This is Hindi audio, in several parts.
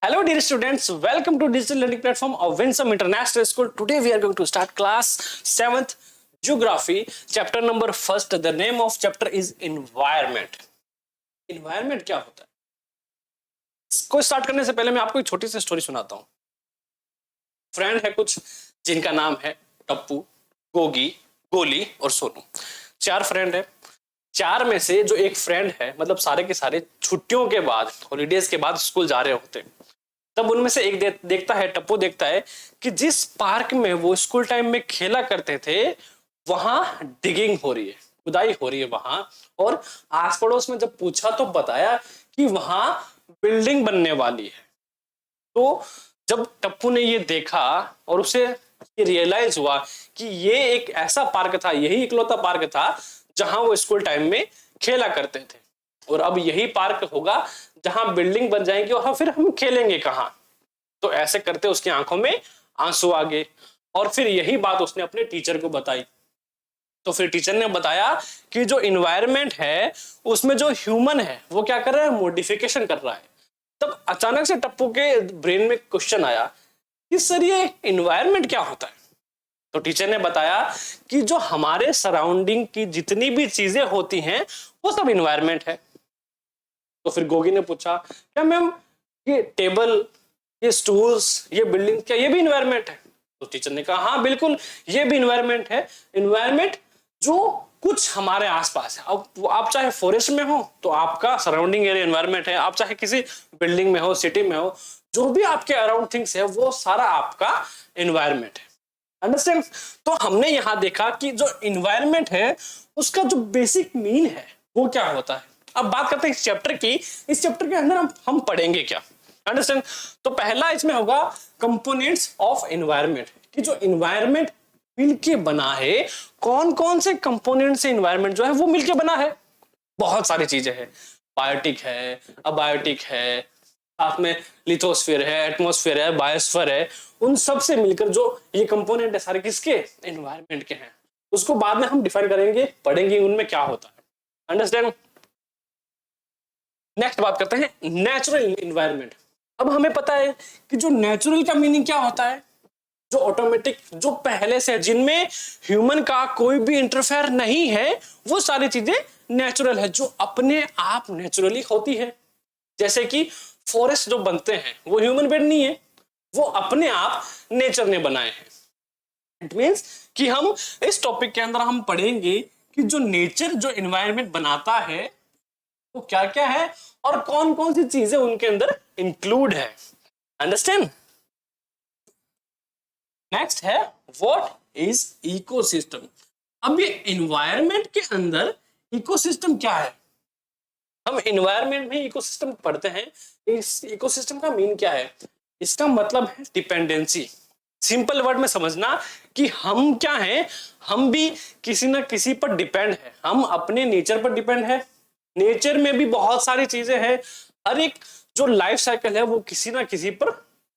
Hello dear students, welcome to digital learning platform of Winsome International School. Today we are going to start class 7th Geography, chapter number 1st. The name of chapter is Environment. Environment क्या होता है? इसको स्टार्ट करने से पहले मैं आपको एक छोटी सी स्टोरी सुनाता हूँ. फ्रेंड है कुछ जिनका नाम है टप्पू, गोगी, गोली और सोनू. 4 फ्रेंड है. 4 में से जो एक फ्रेंड है, मतलब सारे के सारे छुट्टियों के बाद, हॉलीडेज के बाद स्कूल जा रहे होते हैं. तब उनमें से एक देखता है, टप्पू देखता है कि जिस पार्क में वो स्कूल टाइम में खेला करते थे वहां डिगिंग हो रही है, खुदाई हो रही है वहां. और आस पड़ोस में जब पूछा तो बताया कि वहां बिल्डिंग बनने वाली है. तो जब टप्पू ने ये देखा और उसे ये रियलाइज हुआ कि ये एक ऐसा पार्क था, यही इकलौता पार्क था जहां वो स्कूल टाइम में खेला करते थे, और अब यही पार्क होगा जहां बिल्डिंग बन जाएंगी और फिर हम खेलेंगे कहां. तो ऐसे करते उसकी आंखों में आंसू आ गए. और फिर यही बात उसने अपने टीचर को बताई. तो फिर टीचर ने बताया कि जो इन्वायरमेंट है उसमें जो ह्यूमन है वो क्या कर रहा है, मॉडिफिकेशन कर रहा है. तब अचानक से टप्पू के ब्रेन में क्वेश्चन आया कि सर ये इन्वायरमेंट क्या होता है. तो टीचर ने बताया कि जो हमारे सराउंडिंग की जितनी भी चीजें होती हैं वो सब इन्वायरमेंट है. तो फिर गोगी ने पूछा, क्या मैम ये टेबल, ये स्टूल्स, ये बिल्डिंग, क्या ये भी इन्वायरमेंट है? तो टीचर ने कहा हाँ बिल्कुल, ये भी इन्वायरमेंट है. इन्वायरमेंट जो कुछ हमारे आसपास है. अब आप चाहे फॉरेस्ट में हो तो आपका सराउंडिंग एरिया इन्वायरमेंट है, आप चाहे किसी बिल्डिंग में हो, सिटी में हो, जो भी आपके अराउंड थिंग्स है वो सारा आपका इन्वायरमेंट है. अंडरस्टैंड? तो हमने यहां देखा कि जो इन्वायरमेंट है उसका जो बेसिक मीन है वो क्या होता है. अब बात करते हैं इस चैप्टर की. इस चैप्टर के अंदर हम पढ़ेंगे क्या. अंडरस्टैंड? तो पहला इसमें होगा कंपोनेंट्स ऑफ एनवायरनमेंट, कि जो एनवायरनमेंट मिलके बना है, कौन कौन से कंपोनेंट से एनवायरनमेंट जो है वो मिलके बना है. बहुत सारी चीजें हैं. बायोटिक है, अबायोटिक है, साथ में लिथोस्फीयर है, एटमॉस्फेयर है, बायोस्फीयर है. उन सब से मिलकर जो ये कंपोनेंट है सारे किसके, एनवायरनमेंट के हैं. उसको बाद में हम डिफाइन करेंगे, पढ़ेंगे उनमें क्या होता है. अंडरस्टैंड? नेक्स्ट बात करते हैं नेचुरल एनवायरनमेंट. अब हमें पता है कि जो नेचुरल का मीनिंग क्या होता है, जो ऑटोमेटिक, जो पहले से, जिनमें ह्यूमन का कोई भी इंटरफेयर नहीं है, वो सारी चीजें नेचुरल है, जो अपने आप नेचुरली होती है. जैसे कि फॉरेस्ट जो बनते हैं वो ह्यूमन मेड नहीं है, वो अपने आप नेचर ने बनाए हैं. इट मींस कि हम इस टॉपिक के अंदर हम पढ़ेंगे कि जो नेचर, जो एनवायरनमेंट बनाता है वो क्या क्या है और कौन कौन सी चीजें उनके अंदर इंक्लूड है. अंडरस्टैंड? नेक्स्ट है व्हाट इज इकोसिस्टम. अब ये एनवायरनमेंट के अंदर इकोसिस्टम क्या है. हम एनवायरनमेंट में इकोसिस्टम पढ़ते हैं. इस इकोसिस्टम का मीन क्या है? इसका मतलब है डिपेंडेंसी. सिंपल वर्ड में समझना कि हम क्या हैं, हम भी किसी ना किसी पर डिपेंड है. हम अपने नेचर पर डिपेंड है. नेचर में भी बहुत सारी चीजें हैं. हर एक जो लाइफ साइकिल है वो किसी ना किसी पर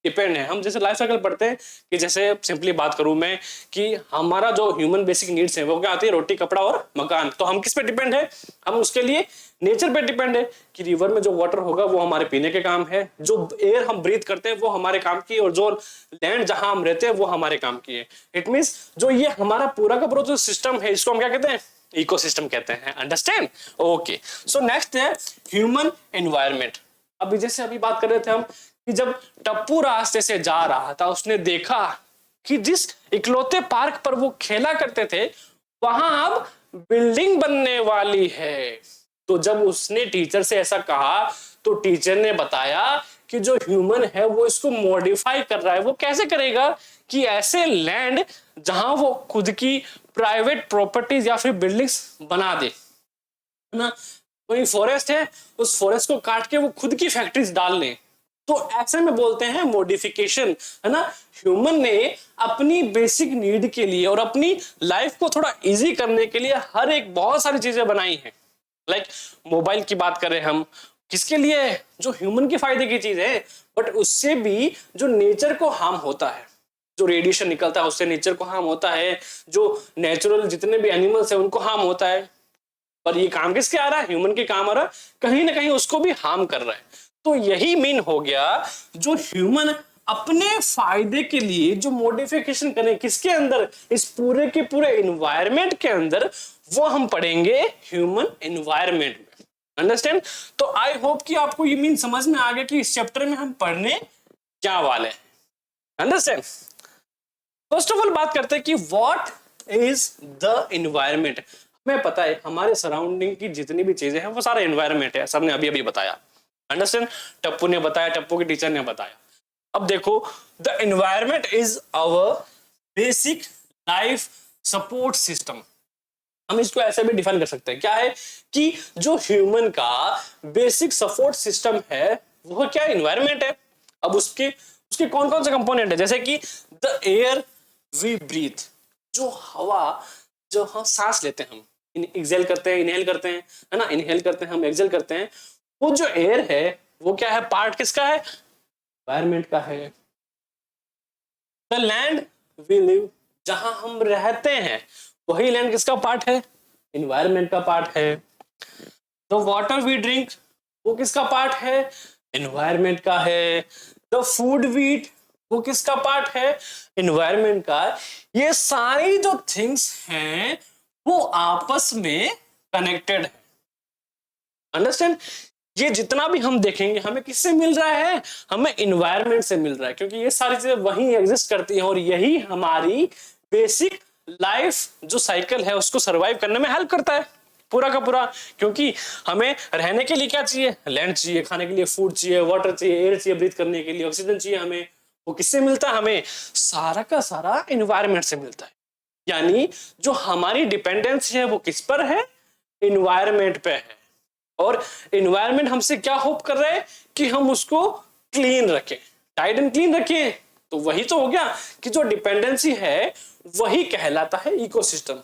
डिपेंड है. हम जैसे लाइफ साइकिल पढ़ते हैं कि जैसे सिंपली बात करूं मैं कि हमारा जो ह्यूमन बेसिक नीड्स है वो क्या आती है, रोटी, कपड़ा और मकान. तो हम किस पे डिपेंड है, हम उसके लिए नेचर पे डिपेंड है कि रिवर में जो वाटर होगा वो हमारे पीने के काम है, जो एयर हम ब्रीथ करते हैं वो हमारे काम की, और जो लैंड जहां हम रहते हैं वो हमारे काम की है. इट मींस जो ये हमारा पूरा का पूरा जो सिस्टम है इसको हम क्या कहते हैं, इकोसिस्टम कहते हैं. अंडरस्टैंड? ओके. सो नेक्स्ट है ह्यूमन एनवायरनमेंट. अभी जैसे अभी बात कर रहे थे हम कि जब टप्पू रास्ते से जा रहा था उसने देखा कि जिस इकलौते पार्क पर वो खेला करते थे वहां अब बिल्डिंग बनने वाली है. तो जब उसने टीचर से ऐसा कहा तो टीचर ने बताया कि जो ह्यूमन है वो इसको मॉडिफाई कर रहा है. वो कैसे करेगा कि ऐसे लैंड जहां वो खुद की प्राइवेट प्रॉपर्टीज या फिर बिल्डिंग्स बना दे ना. कोई फॉरेस्ट है, उस फॉरेस्ट को काट के वो खुद की फैक्ट्रीज डाल लें. तो ऐसे में बोलते हैं मॉडिफिकेशन, है ना. ह्यूमन ने अपनी बेसिक नीड के लिए और अपनी लाइफ को थोड़ा इजी करने के लिए हर एक बहुत सारी चीजें बनाई हैं. लाइक मोबाइल की बात करें हम, किसके लिए, जो ह्यूमन के फायदे की चीज है, बट उससे भी जो नेचर को हार्म होता है, जो रेडिएशन निकलता है उससे नेचर को हार्म होता है, जो नेचुरल जितने भी एनिमल्स हैं उनको हार्म होता है. पर ये काम किसके आ रहा है, ह्यूमन के काम आ रहा है, कहीं ना कहीं उसको भी हार्म कर रहा है. तो यही मीन हो गया, जो ह्यूमन अपने फायदे के लिए जो मॉडिफिकेशन करें किसके अंदर, इस पूरे के पूरे एनवायरनमेंट के अंदर, वो हम पढ़ेंगे ह्यूमन एनवायरनमेंट में। अंडरस्टैंड? तो आई होप कि आपको ये मीन समझ में आ गया कि इस चैप्टर में हम पढ़ने क्या वाले हैं। अंडरस्टैंड? फर्स्ट ऑफ ऑल बात करते हैं कि व्हाट इज द एनवायरनमेंट। हमें पता है हमारे सराउंडिंग की जितनी भी चीजें हैं वो सारा एनवायरनमेंट है, सबने अभी अभी बताया। अंडरस्टैंड? टप्पू ने बताया, टप्पू के टीचर ने बताया। अब देखो, the environment is our basic life support system. हम इसको ऐसे भी डिफाइन कर सकते हैं, क्या है कि जो ह्यूमन का बेसिक सपोर्ट सिस्टम है वो क्या एनवायरनमेंट है। अब उसके उसके कौन कौन से कंपोनेंट है, जैसे कि द एयर वी ब्रीथ, जो हवा जो हम सांस लेते हैं, हम एक्सेल करते हैं, इनहेल करते हैं, है ना, इनहेल करते हैं हम, एक्सेल करते हैं, वो जो एयर है वो क्या है, पार्ट किसका है, एनवायरनमेंट का है। द लैंड वी लिव, जहां हम रहते हैं वही लैंड किसका पार्ट है, एनवायरनमेंट का पार्ट है। द वाटर वी ड्रिंक, वो किसका पार्ट है, एनवायरनमेंट का है। द फूड वी ईट, वो किसका पार्ट है, एनवायरनमेंट का। ये सारी जो थिंग्स हैं वो आपस में कनेक्टेड है। अंडरस्टैंड? ये जितना भी हम देखेंगे हमें किससे मिल रहा है, हमें एनवायरनमेंट से मिल रहा है, क्योंकि ये सारी चीजें वहीं एग्जिस्ट करती हैं और यही हमारी बेसिक लाइफ जो साइकिल है उसको सरवाइव करने में हेल्प करता है पूरा का पूरा। क्योंकि हमें रहने के लिए क्या चाहिए, लैंड चाहिए, खाने के लिए फूड चाहिए, वाटर चाहिए, एयर चाहिए, ब्रीथ करने के लिए ऑक्सीजन चाहिए हमें। वो किससे मिलता है, हमें सारा का सारा एनवायरनमेंट से मिलता है। यानी जो हमारी डिपेंडेंस है वो किस पर है, एनवायरनमेंट पे है। और एनवायरनमेंट हमसे क्या होप कर रहा है कि हम उसको क्लीन रखें, टाइट एंड क्लीन रखें। तो वही तो हो गया कि जो डिपेंडेंसी है वही कहलाता है इकोसिस्टम।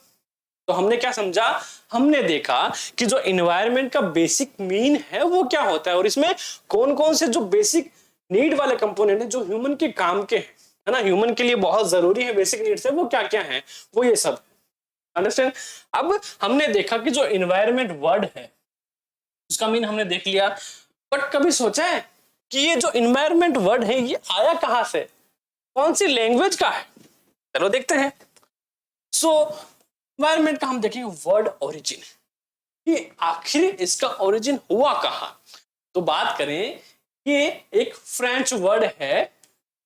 तो हमने क्या समझा, हमने देखा कि जो एनवायरनमेंट का बेसिक मीन है वो क्या होता है और इसमें कौन कौन से जो बेसिक नीड वाले कंपोनेंट है जो ह्यूमन के काम के हैं, है ना, ह्यूमन के लिए बहुत जरूरी है, बेसिक नीड्स है, वो क्या क्या है, वो ये सब। अंडरस्टैंड? अब हमने देखा कि जो एनवायरनमेंट वर्ड है उसका मीन हमने देख लिया, बट कभी सोचा है कि ये जो एनवायरनमेंट वर्ड है ये आया कहां से, कौन सी लैंग्वेज का है? चलो देखते हैं। सो एनवायरनमेंट का हम देखेंगे वर्ड ओरिजिन, कि आखिर इसका ओरिजिन हुआ कहां। तो बात करें, ये एक फ्रेंच वर्ड है,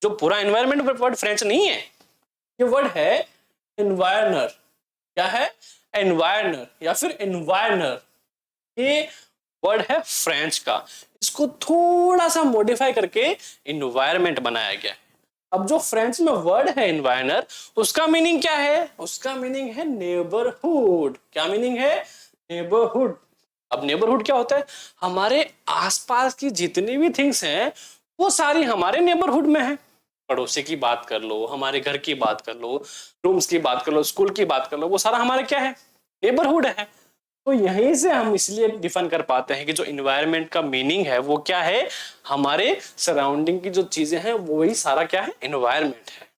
जो पूरा एनवायरनमेंट वर्ड फ्रेंच नहीं है, ये वर्ड है एनवायरनर। क्या है, एनवायरनर या फिर एनवायरनर। ये वर्ड है फ्रेंच का, इसको थोड़ा सा मॉडिफाई करके एनवायरनमेंट बनाया गया है। अब जो फ्रेंच में वर्ड है एनवायरनर, उसका मीनिंग क्या है, उसका मीनिंग है नेबरहुड। क्या मीनिंग है, नेबरहुड। अब नेबरहुड क्या होता है, हमारे आसपास की जितनी भी थिंग्स हैं वो सारी हमारे नेबरहुड में है। पड़ोसी की बात कर लो, हमारे घर की बात कर लो, रूम्स की बात कर लो, स्कूल की बात कर लो, वो सारा हमारे क्या है, नेबरहुड है। तो यहीं से हम इसलिए डिफाइन कर पाते हैं कि जो इन्वायरमेंट का मीनिंग है वो क्या है, हमारे सराउंडिंग की जो चीजें हैं वही सारा क्या है, इन्वायरमेंट है।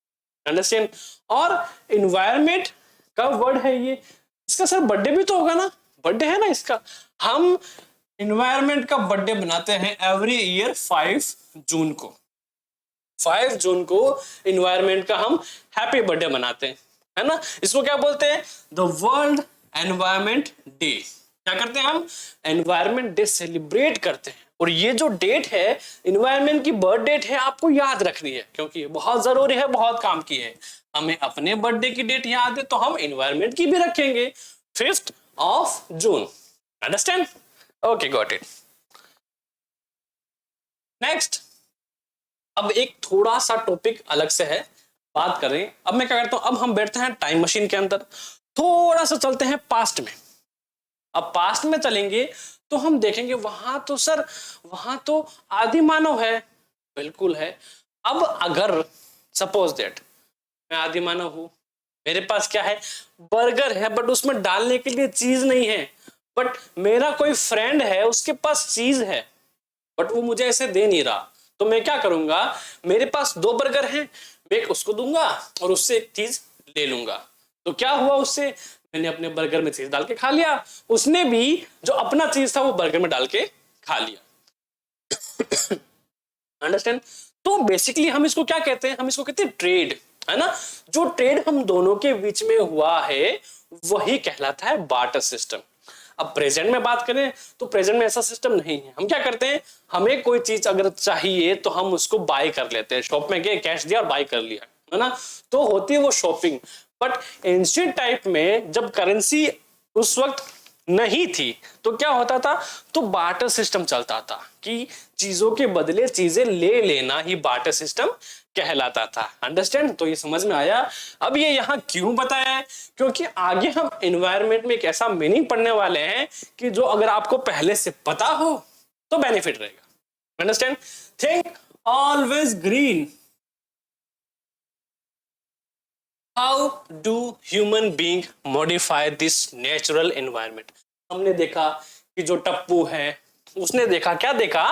अंडरस्टैंड? और इन्वायरमेंट का वर्ड है ये, इसका सर बर्थडे भी तो होगा ना, बर्थडे है ना इसका। हम इन्वायरमेंट का बर्थडे बनाते हैं एवरी ईयर 5 जून को। 5 जून को इन्वायरमेंट का हम हैप्पी बर्थडे मनाते हैं, है ना। इसको क्या बोलते हैं, द वर्ल्ड एनवायरमेंट डे। क्या करते हैं हम, एनवायरमेंट डे सेलिब्रेट करते हैं। और ये जो डेट है एनवायरमेंट की बर्थ डेट है, आपको याद रखनी है क्योंकि बहुत जरूरी है, बहुत काम की है। हमें अपने बर्थडे की डेट याद है तो हम एनवायरमेंट की भी रखेंगे, 5th of June। Understand? Okay, got it. Next, अब एक थोड़ा सा टॉपिक अलग से है, बात करें। अब मैं क्या करता हूं, अब हम बैठते हैं टाइम मशीन के अंदर, थोड़ा सा चलते हैं पास्ट में। अब पास्ट में चलेंगे तो हम देखेंगे वहां तो सर, वहां तो आदि मानव है, बिल्कुल है। अब अगर सपोज दैट मैं आदि मानव हूं, मेरे पास क्या है, बर्गर है, बट उसमें डालने के लिए चीज नहीं है। बट मेरा कोई फ्रेंड है, उसके पास चीज है, बट वो मुझे ऐसे दे नहीं रहा। तो मैं क्या करूंगा, मेरे पास 2 बर्गर हैं, मैं उसको दूंगा और उससे एक चीज ले लूंगा। तो क्या हुआ, उससे मैंने अपने बर्गर में चीज डाल के खा लिया, उसने भी जो अपना चीज था वो बर्गर में डाल के खा लिया। अंडरस्टैंड? तो बेसिकली हम इसको क्या कहते हैं, हम इसको कहते हैं ट्रेड, है ना। जो ट्रेड हम दोनों के बीच में हुआ है वही कहलाता है बार्टर सिस्टम। अब प्रेजेंट में बात करें तो प्रेजेंट में ऐसा सिस्टम नहीं है। हम क्या करते हैं, हमें कोई चीज अगर चाहिए तो हम उसको बाय कर लेते हैं, शॉप में गए, कैश दिया और बाय कर लिया, है ना, तो होती है वो शॉपिंग। बट एंशिएंट टाइप में जब करेंसी उस वक्त नहीं थी तो क्या होता था, तो बार्टर सिस्टम चलता था कि चीजों के बदले चीजें ले लेना ही बार्टर सिस्टम कहलाता था। अंडरस्टैंड? तो ये समझ में आया। अब ये यहाँ क्यों बताया है, क्योंकि आगे हम एनवायरनमेंट में एक ऐसा मीनिंग पढ़ने वाले हैं कि जो अगर आपको पहले से पता हो तो बेनिफिट रहेगा। Understand? Think always green. How do human being modify this natural environment? हमने देखा कि जो टप्पू है उसने देखा, क्या देखा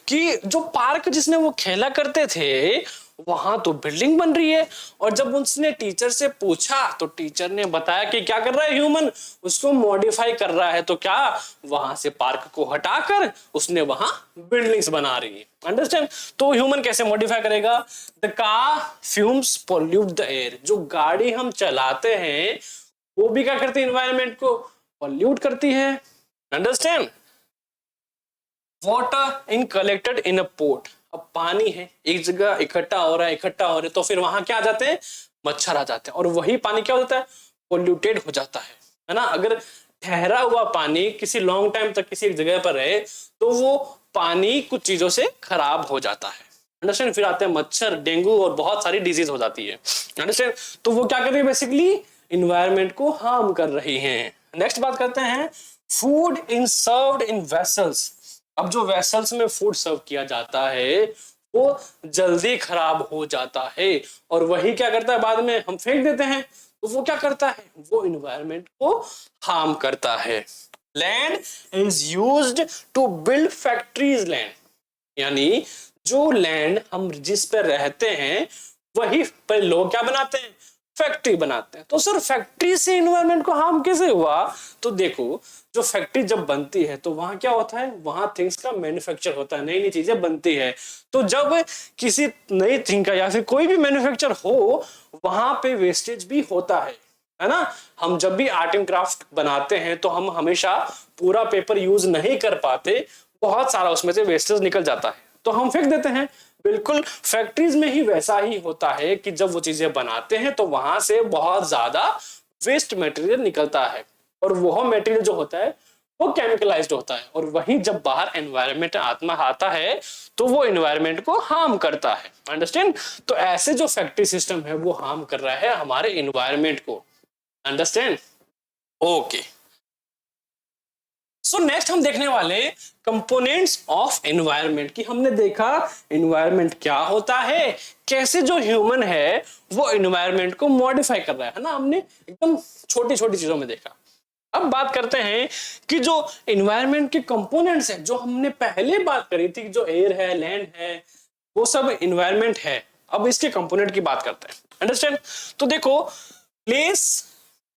कि जो पार्क जिसमें वो खेला करते थे वहां तो बिल्डिंग बन रही है। और जब उसने टीचर से पूछा तो टीचर ने बताया कि क्या कर रहा है ह्यूमन, उसको मॉडिफाई कर रहा है। तो क्या, वहां से पार्क को हटाकर उसने वहां बिल्डिंग्स बना रही है। अंडरस्टैंड? तो ह्यूमन कैसे मॉडिफाई करेगा? The car fumes pollute the air. जो गाड़ी हम चलाते हैं वो भी क्या करती है, एनवायरनमेंट को पोल्यूट करती है। Understand? Water in collected in a port. अब पानी है एक जगह इकट्ठा हो रहा है, तो फिर वहां क्या आ जाते हैं, मच्छर आ जाते हैं, और वही पानी क्या हो जाता है, पोल्यूटेड हो जाता है ना। अगर ठहरा हुआ पानी किसी लॉन्ग टाइम तक किसी एक जगह पर रहे तो वो पानी कुछ चीजों से खराब हो जाता है। अंडरस्टैंड? फिर आते हैं मच्छर, डेंगू और बहुत सारी डिजीज हो जाती है। अंडरस्टैंड? तो वो क्या कर रही है, बेसिकली इन्वायरमेंट को हार्म कर रही हैं। नेक्स्ट बात करते हैं, food in served in vessels. अब जो वेसल्स में फूड सर्व किया जाता है वो जल्दी खराब हो जाता है, और वही क्या करता है, बाद में हम फेंक देते हैं। तो वो क्या करता है, वो इन्वायरमेंट को हार्म करता है। Land is used to build factories. Land यानी जो लैंड हम जिस पर रहते हैं वही पर लोग क्या बनाते हैं, फैक्ट्री बनाते हैं। तो सर फैक्ट्री से इन्वायरमेंट को हार्म कैसे हुआ? तो देखो, जो फैक्ट्री जब बनती है तो वहां क्या होता है, वहां थिंग्स का मैन्युफैक्चर होता है, नई नई चीजें बनती है। तो जब किसी नई थिंग का या फिर कोई भी मैन्युफैक्चर हो वहां पे वेस्टेज भी होता है ना। हम जब भी आर्ट एंड क्राफ्ट बनाते हैं तो हम हमेशा पूरा पेपर यूज नहीं कर पाते, बहुत सारा उसमें से वेस्टेज निकल जाता है तो हम फेंक देते हैं। बिल्कुल फैक्ट्रीज में ही वैसा ही होता है कि जब वो चीजें बनाते हैं तो वहां से बहुत ज्यादा वेस्ट मटेरियल निकलता है, और वो मटेरियल जो होता है वो केमिकलाइज्ड होता है, और वही जब बाहर एनवायरनमेंट आत्मा आता है तो वो एनवायरनमेंट को हार्म करता है। अंडरस्टैंड? तो ऐसे जो फैक्ट्री सिस्टम है वो हार्म कर रहा है हमारे एनवायरनमेंट को। अंडरस्टैंड? ओके, सो नेक्स्ट हम देखने वाले कंपोनेंट्स ऑफ एनवायरनमेंट की। हमने देखा एनवायरनमेंट क्या होता है, कैसे जो ह्यूमन है वो एनवायरनमेंट को मॉडिफाई कर रहा है ना। हमने एकदम छोटी छोटी चीजों में देखा। अब बात करते हैं कि जो एनवायरनमेंट के कंपोनेंट्स हैं, जो हमने पहले बात करी थी, जो एयर है, लैंड है, वो सब एनवायरनमेंट है। अब इसके कंपोनेंट की बात करते हैं। अंडरस्टैंड? तो देखो, place,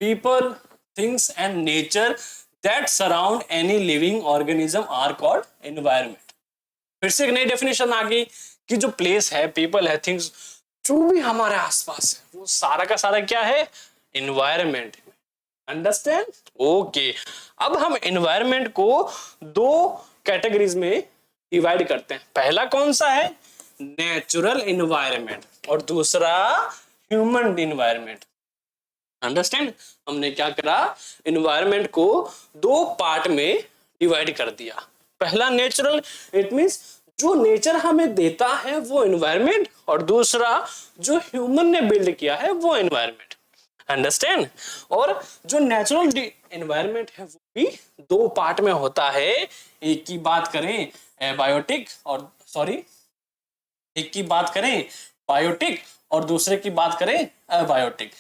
people, things and nature that surround any living organism are called environment। फिर से एक नई डेफिनेशन आ गई कि जो प्लेस है, पीपल है, थिंग्स, जो भी हमारे आसपास है वो सारा का सारा क्या है, एनवायरनमेंट। अंडरस्टैंड? ओके, अब हम एनवायरनमेंट को दो कैटेगरीज में डिवाइड करते हैं। पहला कौन सा है, नेचुरल एनवायरनमेंट, और दूसरा ह्यूमन एनवायरनमेंट। अंडरस्टैंड? हमने क्या करा, एनवायरनमेंट को दो पार्ट में डिवाइड कर दिया। पहला नेचुरल, इट मींस जो नेचर हमें देता है वो एनवायरनमेंट, और दूसरा जो ह्यूमन ने बिल्ड किया है वो एनवायरनमेंट। अंडरस्टैंड? और जो नेचुरल एनवायरनमेंट है वो भी दो पार्ट में होता है। एक की बात करें बायोटिक, और सॉरी, एक की बात करें बायोटिक और दूसरे की बात करें अबायोटिक।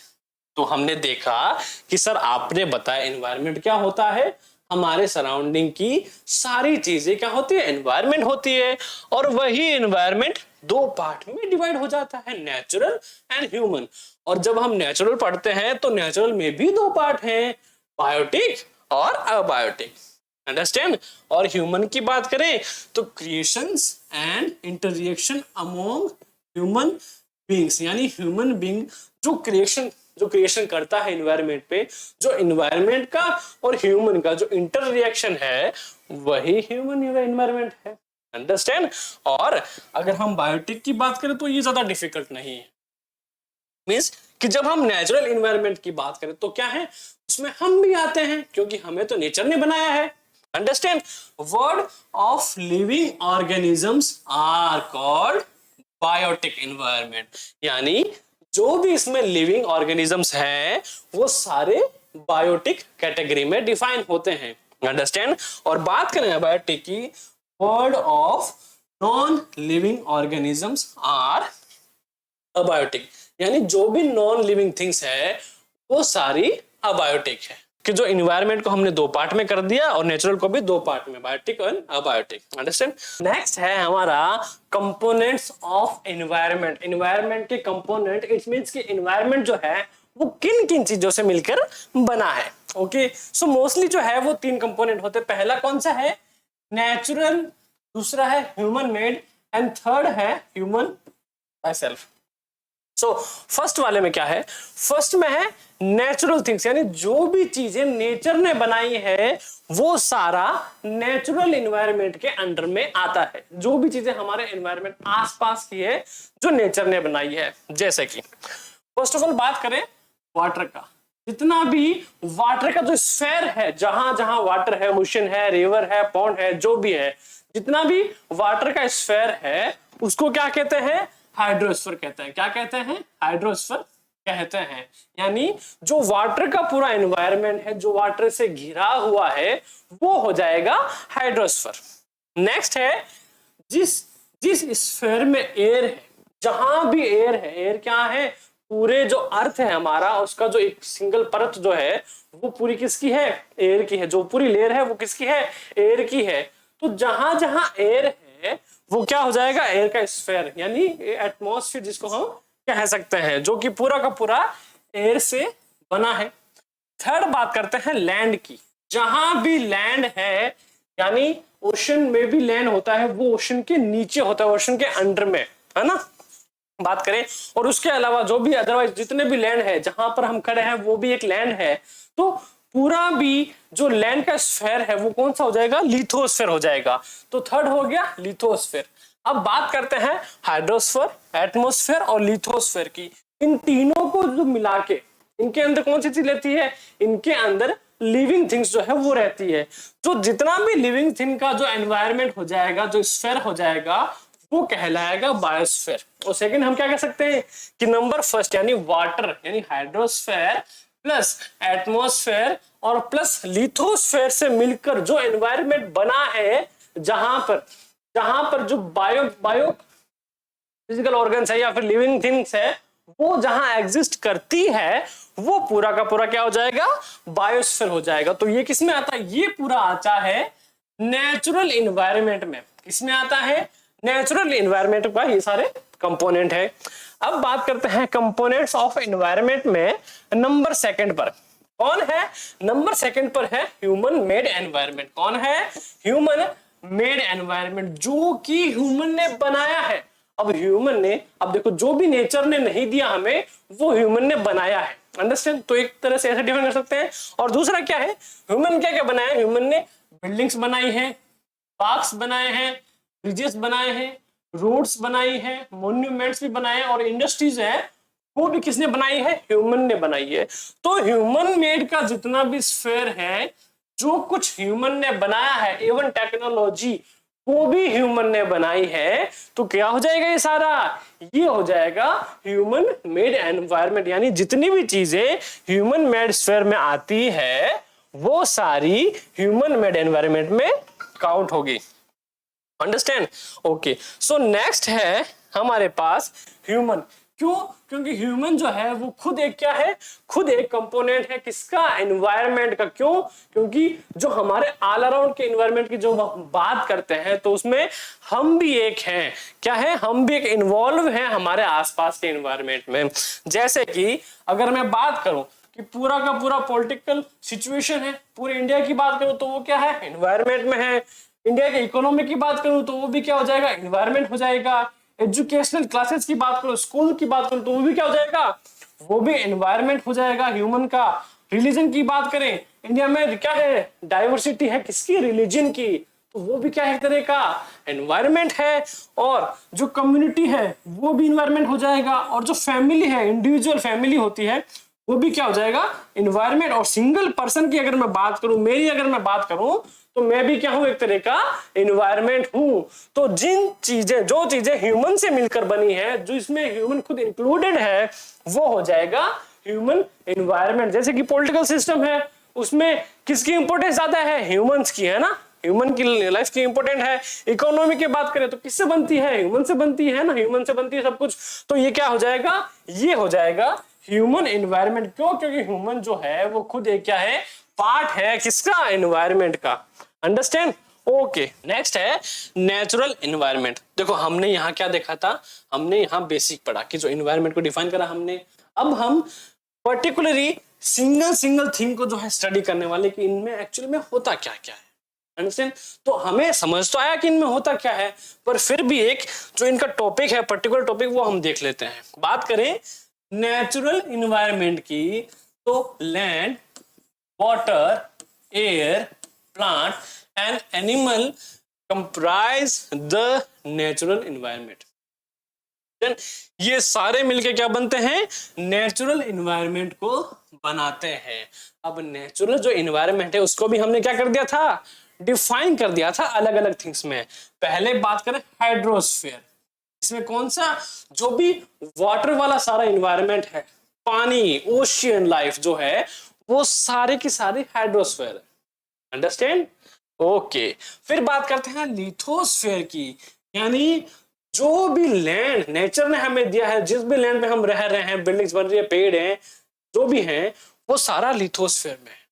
तो हमने देखा कि सर आपने बताया एनवायरनमेंट क्या होता है, हमारे सराउंडिंग की सारी चीजें क्या होती है, एनवायरनमेंट होती है। और वही एनवायरनमेंट दो पार्ट में डिवाइड हो जाता है, नेचुरल एंड ह्यूमन। और जब हम नेचुरल पढ़ते हैं तो नेचुरल में भी दो पार्ट हैं, बायोटिक और अबायोटिक। अंडरस्टैंड। और ह्यूमन की बात करें तो creations and interaction among human beings, यानी ह्यूमन बीइंग जो क्रिएशन करता है एनवायरनमेंट पे, जो एनवायरनमेंट का और ह्यूमन का जो इंटर रिएक्शन है वही ह्यूमन एनवायरनमेंट है। अंडरस्टैंड। और अगर हम बायोटिक की बात करें तो ये ज्यादा डिफिकल्ट नहीं है। मींस कि जब हम नेचुरल एनवायरनमेंट की बात करें तो क्या है, उसमें हम भी आते हैं क्योंकि हमें तो नेचर ने बनाया है। Understand. World of living organisms are called biotic environment, यानी जो भी इसमें लिविंग ऑर्गेनिजम्स हैं वो सारे बायोटिक कैटेगरी में डिफाइन होते हैं। अंडरस्टैंड। और बात करें बायोटिक की, world of non living organisms are abiotic, यानी जो भी नॉन लिविंग थिंग्स है वो सारी अबायोटिक है। कि जो एनवायरनमेंट को हमने दो पार्ट में कर दिया और नेचुरल को भी दो पार्ट में, बायोटिक और अबायोटिक। अंडरस्टैंड। नेक्स्ट है हमारा कंपोनेंट्स ऑफ एनवायरनमेंट। एनवायरनमेंट के कंपोनेंट, इट मींस कि एनवायरनमेंट जो है वो किन किन चीजों से मिलकर बना है। ओके, सो मोस्टली जो है वो तीन कंपोनेंट होते हैं। पहला कौन सा है, नेचुरल, दूसरा है ह्यूमन मेड एंड थर्ड है human by self. So first वाले में क्या है, फर्स्ट में है नेचुरल थिंग्स, यानी जो भी चीजें नेचर ने बनाई है वो सारा नेचुरल एनवायरनमेंट के अंडर में आता है। जो भी चीजें हमारे एनवायरनमेंट आसपास की है जो नेचर ने बनाई है। जैसे कि फर्स्ट ऑफ ऑल बात करें वाटर का, जितना भी वाटर का जो स्फेयर है, जहां जहां वाटर है, ओशन है, रिवर है, पॉन्ड है, जो भी है, जितना भी वाटर का स्फेयर है उसको क्या कहते हैं, हाइड्रोस्फीयर कहते हैं। क्या कहते हैं, हाइड्रोस्फीयर कहते हैं। यानी जो वाटर का पूरा एनवायरनमेंट है, जो वाटर से घिरा हुआ है, वो हो जाएगा हाइड्रोस्फीयर। नेक्स्ट है जिस स्फीयर में एयर है, जहां भी एयर है, एयर क्या है, पूरे जो अर्थ है हमारा उसका जो एक सिंगल परत जो है वो पूरी किसकी है, एयर की है। जो पूरी लेयर है वो किसकी है, एयर की है। तो जहां जहां एयर है वो क्या हो जाएगा, एयर का स्फीयर, यानी एटमॉस्फेयर जिसको हम कह सकते हैं, जो कि पूरा का पूरा एयर से बना है। थर्ड बात करते हैं लैंड की। जहां भी लैंड है, यानी ओशन में भी लैंड होता है, वो ओशन के नीचे होता है, ओशन के अंडर में, है ना, बात करें। और उसके अलावा जो भी अदरवाइज जितने भी लैंड है, जहां पर हम खड़े हैं वो भी एक लैंड है। तो पूरा भी जो लैंड का स्फीयर है वो कौन सा हो जाएगा, लिथोस्फीयर हो जाएगा। तो थर्ड हो गया लिथोस्फीयर। अब बात करते हैं हाइड्रोस्फीयर, एटमॉस्फेयर और लिथोस्फीयर की। इन तीनों को जो मिला के इनके अंदर कौन सी चीज रहती है, इनके अंदर लिविंग थिंग्स जो है वो रहती है। तो जितना भी लिविंग थिंग का जो एनवायरनमेंट हो जाएगा, जो स्फीयर हो जाएगा, वो कहलाएगा बायोस्फीयर। और सेकंड हम क्या कह सकते हैं कि नंबर फर्स्ट यानी वाटर, यानी हाइड्रोस्फीयर प्लस एटमॉस्फेयर और प्लस लिथोस्फीयर से मिलकर जो एनवायरनमेंट बना है, जहां पर जो बायो फिजिकल ऑर्गन्स है या फिर लिविंग थिंग्स है वो जहां एग्जिस्ट करती है, वो पूरा का पूरा क्या हो जाएगा, बायोस्फीयर हो जाएगा। तो ये किसमें आता है, ये पूरा आता है नेचुरल एनवायरनमेंट में। किसमें आता है, नेचुरल एनवायरनमेंट का ये सारे कंपोनेंट है। अब बात करते हैं कंपोनेंट्स ऑफ एनवायरनमेंट में नंबर सेकंड पर कौन है, नंबर सेकंड पर है ह्यूमन मेड एनवायरनमेंट। कौन है, ह्यूमन मेड एनवायरनमेंट, जो कि ह्यूमन ने बनाया है। अब ह्यूमन ने, अब देखो जो भी नेचर ने नहीं दिया हमें वो ह्यूमन ने बनाया है। अंडरस्टैंड। तो एक तरह से ऐसे डिफाइन कर सकते हैं। और दूसरा क्या है, ह्यूमन क्या क्या बनाया, ह्यूमन ने बिल्डिंग्स बनाई है, पार्क्स बनाए हैं, ब्रिजेस बनाए हैं, रोड्स बनाई है, मॉन्यूमेंट्स भी बनाए हैं, और इंडस्ट्रीज है वो भी किसने बनाई है, ह्यूमन ने बनाई है। तो ह्यूमन मेड का जितना भी स्फीयर है, जो कुछ ह्यूमन ने बनाया है, इवन टेक्नोलॉजी वो भी ह्यूमन ने बनाई है। तो क्या हो जाएगा ये सारा, ये हो जाएगा ह्यूमन मेड एनवायरनमेंट। यानी जितनी भी चीजें ह्यूमन मेड स्फीयर में आती है वो सारी ह्यूमन मेड एनवायरनमेंट में काउंट होगी। अंडरस्टैंड। ओके, सो नेक्स्ट है हमारे पास ह्यूमन। क्यों, क्योंकि ह्यूमन जो है वो खुद एक क्या है, खुद एक कंपोनेंट है किसका, एनवायरनमेंट का। क्यों, क्योंकि जो हमारे ऑल अराउंड के एनवायरनमेंट की जो हम बात करते हैं तो उसमें हम भी एक हैं। क्या है, हम भी एक इन्वॉल्व हैं हमारे आसपास के एनवायरनमेंट में। जैसे कि अगर मैं बात करूं कि पूरा का पूरा पॉलिटिकल सिचुएशन है, पूरे इंडिया की बात करूं तो वो क्या है, एनवायरमेंट में है। इंडिया के इकोनॉमी की बात करूं तो वो भी क्या हो जाएगा, एनवायरमेंट हो जाएगा। एजुकेशनल क्लासेस की बात करूं, स्कूल की बात करूं तो वो भी क्या हो जाएगा, वो भी एनवायरमेंट हो जाएगा ह्यूमन का। रिलीजन की बात करें, इंडिया में क्या है, डाइवर्सिटी है किसकी, रिलीजन की, तो वो भी क्या है, एक तरह का एनवायरमेंट है। और जो कम्युनिटी है वो भी इन्वायरमेंट हो जाएगा, और जो फैमिली है, इंडिविजुअल फैमिली होती है, वो भी क्या हो जाएगा, इन्वायरमेंट। और सिंगल पर्सन की अगर मैं बात करूं, मेरी अगर मैं बात करूं, तो मैं भी क्या हूं, एक तरह का इन्वायरमेंट हूं। तो जो चीजें ह्यूमन से मिलकर बनी है, जो इसमें ह्यूमन खुद इंक्लूडेड है, वो हो जाएगा ह्यूमन इन्वायरमेंट। जैसे कि पॉलिटिकल सिस्टम है, उसमें किसकी इंपॉर्टेंस ज्यादा है, ह्यूमंस की, है ना, ह्यूमन की लाइफ की इंपॉर्टेंट है। इकोनॉमी की बात करें तो किससे बनती है, ह्यूमन से बनती है ना, ह्यूमन से बनती है सब कुछ। तो ये क्या हो जाएगा, ये हो जाएगा ह्यूमन एनवायरनमेंट। क्यों, क्योंकि ह्यूमन जो है वो खुद एक क्या है, पार्ट है किसका, एनवायरनमेंट का। अंडरस्टैंड। ओके, नेक्स्ट है नेचुरल एनवायरनमेंट। देखो हमने यहाँ क्या देखा था, हमने यहाँ बेसिक पढ़ा कि जो एनवायरनमेंट को डिफाइन करा हमने। अब हम पर्टिकुलरली सिंगल थिंग को जो है स्टडी करने वाले कि इनमें एक्चुअली में होता क्या क्या है। अंडरस्टैंड। तो हमें समझ तो आया कि इनमें होता क्या है, पर फिर भी एक जो इनका टॉपिक है, पर्टिकुलर टॉपिक, वो हम देख लेते हैं। बात करें नेचुरल इन्वायरमेंट की, तो land, water, air, plant and animal comprise the natural environment. ये सारे मिलके क्या बनते हैं, नेचुरल इन्वायरमेंट को बनाते हैं। अब नेचुरल जो इन्वायरमेंट है उसको भी हमने क्या कर दिया था, डिफाइन कर दिया था अलग अलग थिंग्स में। पहले बात करें हाइड्रोस्फीयर, इसमें कौन सा, जो भी वाटर वाला सारा इन्वायरमेंट है, पानी, ओशियन लाइफ जो है, वो सारे की सारी हाइड्रोस्फीयर है। अंडरस्टैंड। ओके, फिर बात करते हैं लिथोस्फीयर की, यानी जो भी लैंड नेचर ने हमें दिया है, जिस भी लैंड पे हम रह रहे हैं, बिल्डिंग्स बन रही है, पेड़ हैं, जो भी हैं, वो सारा लिथोस्फीयर में है।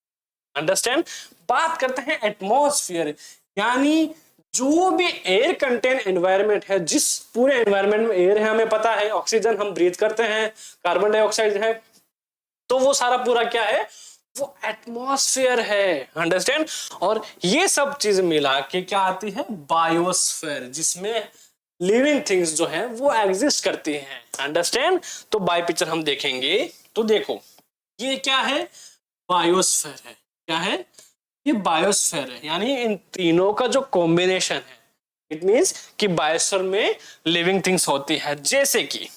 अंडरस्टैंड। बात करते हैं एटमॉस्फेयर, यानी जो भी एयर कंटेन एनवायरनमेंट है, जिस पूरे एनवायरनमेंट में एयर है, हमें पता है ऑक्सीजन हम ब्रीथ करते हैं, कार्बन डाइऑक्साइड है, तो वो सारा पूरा क्या है, वो एटमॉस्फेयर है। अंडरस्टैंड। और ये सब चीज मिला के क्या आती है, बायोस्फीयर, जिसमें लिविंग थिंग्स जो है वो एग्जिस्ट करती हैं। अंडरस्टैंड। तो बाय पिक्चर हम देखेंगे तो देखो ये क्या है, बायोस्फीयर है। क्या है ये, बायोस्फीयर है, यानी इन तीनों का जो कॉम्बिनेशन है। इट मींस कि बायोस्फीयर में लिविंग थिंग्स होती है, जैसे कि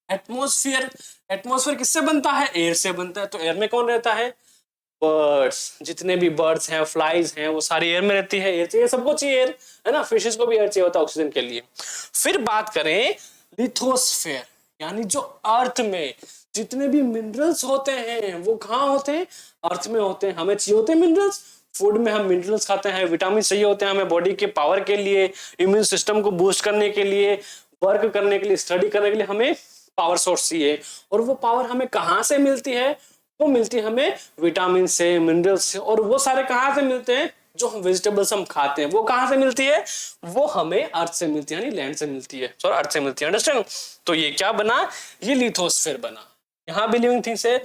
एटमॉस्फेयर। एटमॉस्फेयर किससे बनता है, एयर से बनता है। तो एयर में कौन रहता है, बर्ड्स, जितने भी बर्ड्स हैं, फ्लाइज हैं, वो सारी एयर में रहती है। एयर चाहिए, सबको चाहिए एयर, है ना, फिशेस को भी एयर चाहिए होता है ऑक्सीजन के लिए। फिर बात करें लिथोस्फेयर, यानी जो अर्थ में जितने भी मिनरल्स होते हैं वो कहाँ होते हैं, अर्थ में होते हैं। हमें चाहिए होते हैं मिनरल्स, फूड में हम मिनरल्स खाते हैं, विटामिन चाहिए होते हैं हमें बॉडी के पावर के लिए, इम्यून सिस्टम को बूस्ट करने के लिए, वर्क करने के लिए, स्टडी करने के लिए हमें पावर सोर्स चाहिए। और वो पावर हमें कहाँ से मिलती है, वो मिलती है हमें विटामिन से, मिनरल्स से। और वो सारे कहाँ से मिलते हैं, जो हम वेजिटेबल्स हम खाते हैं, वो कहाँ से मिलती है, वो हमें अर्थ से मिलती है, यानी लैंड से मिलती है, सॉरी अर्थ से मिलती है। अंडरस्टैंड। तो ये क्या बना, ये लिथोस्फीयर बना। यहाँ भी लिविंग थिंग्स है।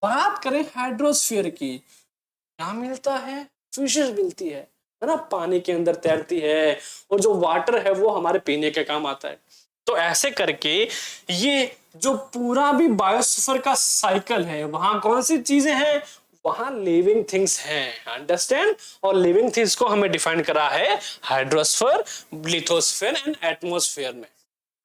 बात करें हाइड्रोस्फीयर की, क्या मिलता है, फिशेस मिलती है ना, पानी के अंदर तैरती है, और जो वाटर है वो हमारे पीने के काम आता है। तो ऐसे करके ये जो पूरा भी बायोस्फीयर का साइकिल है, वहां कौन सी चीजें हैं, वहां लिविंग थिंग्स हैं। अंडरस्टैंड। और लिविंग थिंग्स को हमें डिफाइन करा है हाइड्रोस्फीयर, लिथोस्फीयर एंड एटमॉस्फेयर में।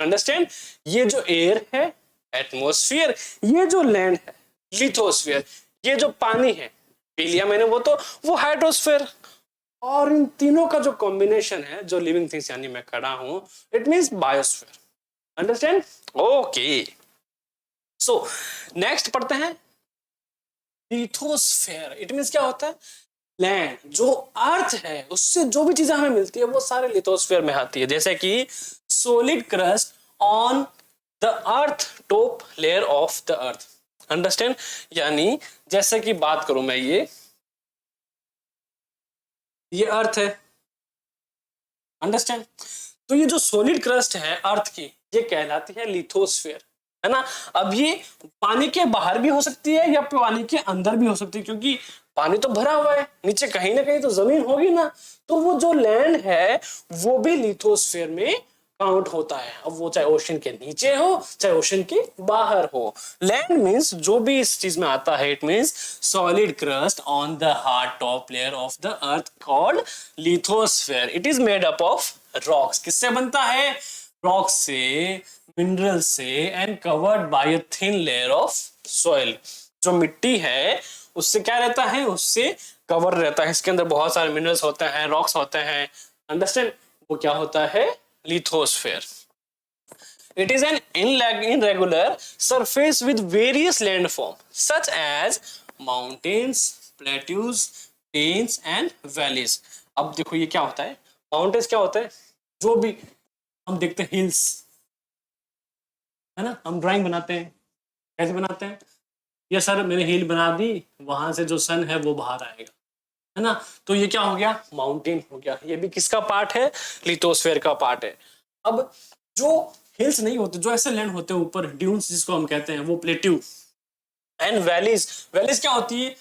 अंडरस्टैंड। ये जो एयर है एटमॉस्फेयर, ये जो लैंड है लिथोस्फीयर, ये जो पानी है पी लिया मैंने वो हाइड्रोस्फीयर। और इन तीनों का जो कॉम्बिनेशन है, जो लिविंग थिंग्स यानी मैं खड़ा हूं, it means biosphere. Understand. Okay, so next पढ़ते हैं लिथोस्फीयर। इट मींस क्या होता है, लैंड, जो अर्थ है उससे जो भी चीजें हमें मिलती है वो सारे लिथोस्फीयर में आती है। जैसे कि solid crust on the earth, top layer of the earth. Understand. यानी जैसे कि बात करूं मैं, ये अर्थ है। अंडरस्टैंड। तो ये जो सॉलिड क्रस्ट है अर्थ की, ये कहलाती है लिथोस्फीयर। है ना। अब ये पानी के बाहर भी हो सकती है या पानी के अंदर भी हो सकती है, क्योंकि पानी तो भरा हुआ है, नीचे कहीं ना कहीं तो जमीन होगी ना। तो वो जो लैंड है वो भी लिथोस्फीयर में काउंट होता है। अब वो चाहे ओशन के नीचे हो चाहे ओशन के बाहर हो। लैंड मींस जो भी इस चीज में आता है, it means solid crust on the hard top layer of the earth called lithosphere. It is made up of rocks. किससे बनता है? रॉक से, मिनरल से, and covered by a thin layer of soil. जो मिट्टी है उससे क्या रहता है? उससे कवर रहता है। इसके अंदर बहुत सारे मिनरल्स होते हैं, रॉक्स होते हैं। अंडरस्टैंड? वो क्या होता है? Lithosphere. It is an irregular surface with various landforms such as mountains, plateaus, plains and valleys. अब देखो ये क्या होता है? माउंटेन्स क्या होता है? जो भी हम देखते हैं हिल्स, है ना, हम ड्राइंग बनाते हैं, कैसे बनाते हैं? ये सर मैंने हिल बना दी, वहां से जो सन है वो बाहर आएगा, है ना। तो ये क्या हो गया? माउंटेन हो गया। ये भी किसका पार्ट है? लिथोस्फीयर का पार्ट है। अब जो हिल्स नहीं होते, जो ऐसे लैंड होते हैं ऊपर, ड्यून्स जिसको हम कहते हैं, वो प्लेट्यू। एंड वैलीज, वैलीज क्या होती है?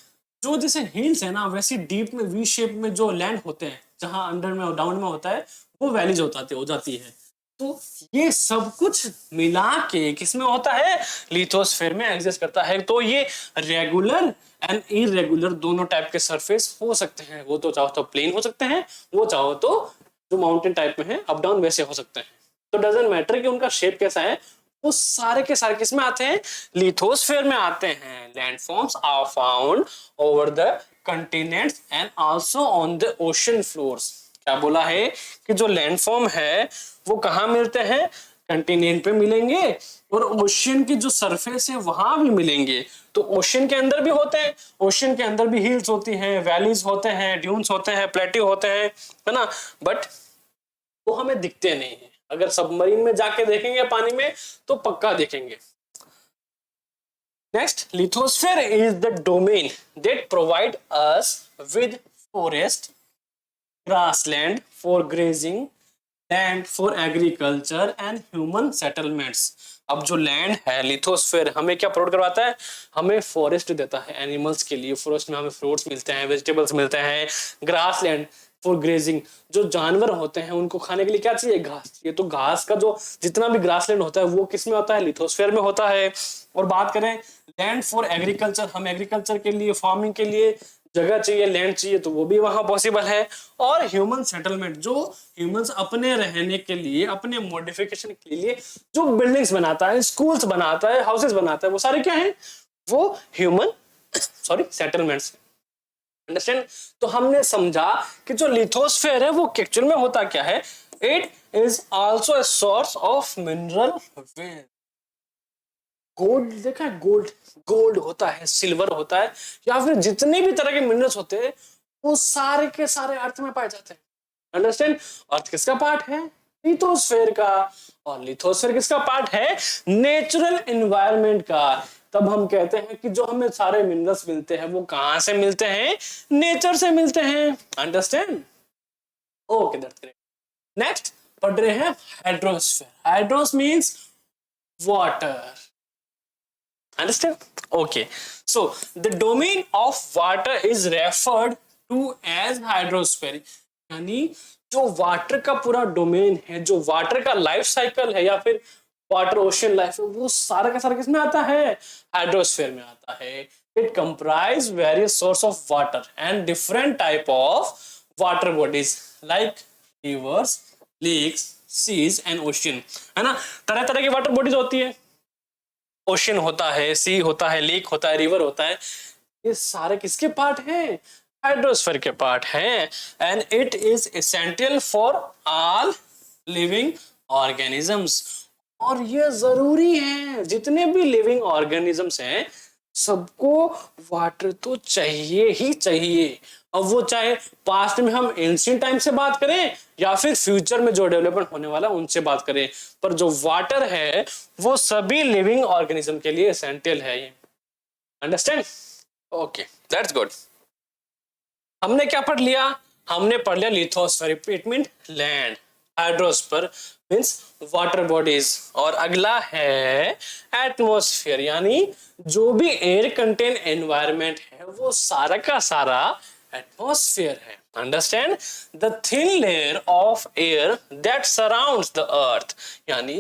जो जैसे हिल्स है ना, वैसे डीप में वी शेप में जो लैंड होते हैं, जहां अंडर में और डाउन में होता है, वो वैलीज हो जाती है। तो ये सब कुछ मिला के किसमें होता है? लिथोस्फीयर में एग्जिस्ट करता है। तो ये रेगुलर एंड इरेगुलर दोनों टाइप के सरफेस हो सकते हैं। वो तो चाहो तो प्लेन हो सकते हैं, वो चाहो तो जो माउंटेन टाइप में है अप डाउन वैसे हो सकते हैं। तो डजंट मैटर कि उनका शेप कैसा है, वो सारे के सारे किस में आते हैं? लिथोस्फीयर में आते हैं। Landforms are found over the continents and also on the ocean floors. क्या बोला है? कि जो लैंडफॉर्म है वो कहाँ मिलते हैं? कंटिनेंट पे मिलेंगे और ओशियन की जो सरफेस है वहां भी मिलेंगे। तो ओशियन के अंदर भी होते हैं, ओशियन के अंदर भी हिल्स होती हैं, वैलीज होते हैं, ड्यून्स होते हैं, प्लेट्यू होते हैं, है ना। बट वो हमें दिखते नहीं है। अगर सबमरीन में जाके देखेंगे पानी में तो पक्का देखेंगे। Next, lithosphere is the domain that provide us with forest, grassland for grazing, land for agriculture and human settlements. अब जो लैंड है लिथोस्फीयर हमें क्या प्रोवाइड करवाता है? हमें फॉरेस्ट देता है एनिमल्स के लिए। फॉरेस्ट में हमें फ्रूट्स मिलते हैं, वेजिटेबल्स मिलते हैं। ग्रास लैंड फॉर ग्रेजिंग, जो जानवर होते हैं उनको खाने के लिए क्या चाहिए? घास चाहिए। तो घास का जो जितना भी ग्रास लैंड होता है वो किस में होता है? लिथोस्फीयर में होता है। और बात करें लैंड फॉर एग्रीकल्चर, हम एग्रीकल्चर के लिए, फार्मिंग के लिए जगह चाहिए, लैंड चाहिए, तो वो भी वहां पॉसिबल है। और ह्यूमन सेटलमेंट, जो ह्यूमंस अपने रहने के लिए, अपने मॉडिफिकेशन के लिए जो बिल्डिंग्स बनाता है, स्कूल्स बनाता है, हाउसेस बनाता है, वो सारे क्या हैं? वो ह्यूमन सेटलमेंट्स। अंडरस्टैंड? तो हमने समझा कि जो लिथोस्फीयर है वो एक्चुअल में होता क्या है? It is also a source of mineral wealth. Gold देखा है? गोल्ड, गोल्ड होता है, सिल्वर होता है, या फिर जितने भी तरह के मिनरल्स होते हैं वो सारे के सारे अर्थ में पाए जाते हैं। अंडरस्टैंड? अर्थ किसका पार्ट है? लिथोस्फीयर का। और लिथोस्फीयर किसका पार्ट है? नेचुरल एनवायरनमेंट का। तब हम कहते हैं कि जो हमें सारे मिनरल्स मिलते हैं वो कहां से मिलते हैं? नेचर से मिलते हैं। Understand? Okay, that's great. Next पढ़ रहे हैं hydrosphere. Hydros means water. Understand? Okay. So the domain of water is referred to as hydrosphere. यानी जो वाटर का पूरा डोमेन है, जो वाटर का लाइफ साइकिल है या फिर वाटर ओशियन लाइफ है, वो सारा का सारा किसमें आता है? हाइड्रोस्फीयर में आता है। It comprise various source of water and different type of water bodies like rivers, lakes, seas and ocean, है ना। तरह तरह की वाटर बॉडीज होती है। ओशन होता है, सी होता है, लेक होता है, रिवर होता है। ये सारे किसके पार्ट हैं? हाइड्रोस्फीयर के पार्ट हैं। And it is essential for all living organisms. और ये जरूरी है, जितने भी लिविंग ऑर्गेनिजम्स हैं सबको वाटर तो चाहिए ही चाहिए। अब वो चाहे पास्ट में हम एंशिएंट टाइम से बात करें या फिर फ्यूचर में जो डेवलपमेंट होने वाला उनसे बात करें, पर जो वाटर है वो सभी लिविंग ऑर्गेनिज्म के लिए एसेंशियल है। अंडरस्टैंड? Okay, that's good. हमने क्या पढ़ लिया? हमने पढ़ लिया lithosphere, it mean land. Hydrosphere means water bodies, और अगला है एटमॉस्फेयर, यानी जो भी एयर कंटेन एनवायरमेंट है वो सारा का सारा एटमॉस्फेयर है। Understand? The thin layer of air that surrounds the earth, यानी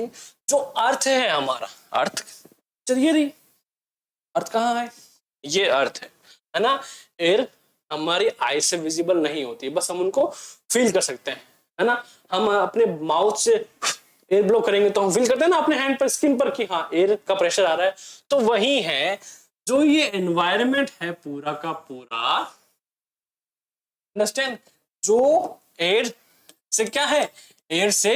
जो अर्थ है हमारा, अर्थ चलिए रही, अर्थ कहाँ है? ये अर्थ है ना। एयर हमारी आई से विजिबल नहीं होती, बस हम उनको फील कर सकते हैं, है ना। हम अपने माउथ से एयर ब्लो करेंगे तो हम फील करते हैं ना अपने हैंड पर, स्किन पर, कि हाँ एयर का प्रेशर आ रहा है। तो वही है जो ये एनवायरनमेंट है पूरा का पूरा, अंडरस्टैंड, जो एयर से क्या है, एयर से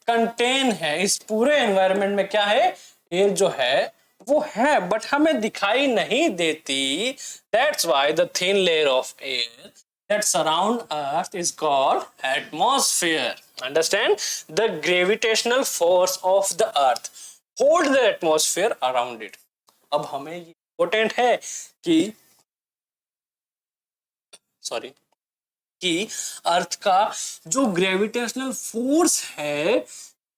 कंटेन है। इस पूरे एनवायरनमेंट में क्या है, एयर जो है वो है, बट हमें दिखाई नहीं देती। That's why the thin layer of air that surround earth is called atmosphere. Understand? The gravitational force of the earth hold the atmosphere around it. अब हमें ये important है कि अर्थ का जो ग्रेविटेशनल फोर्स है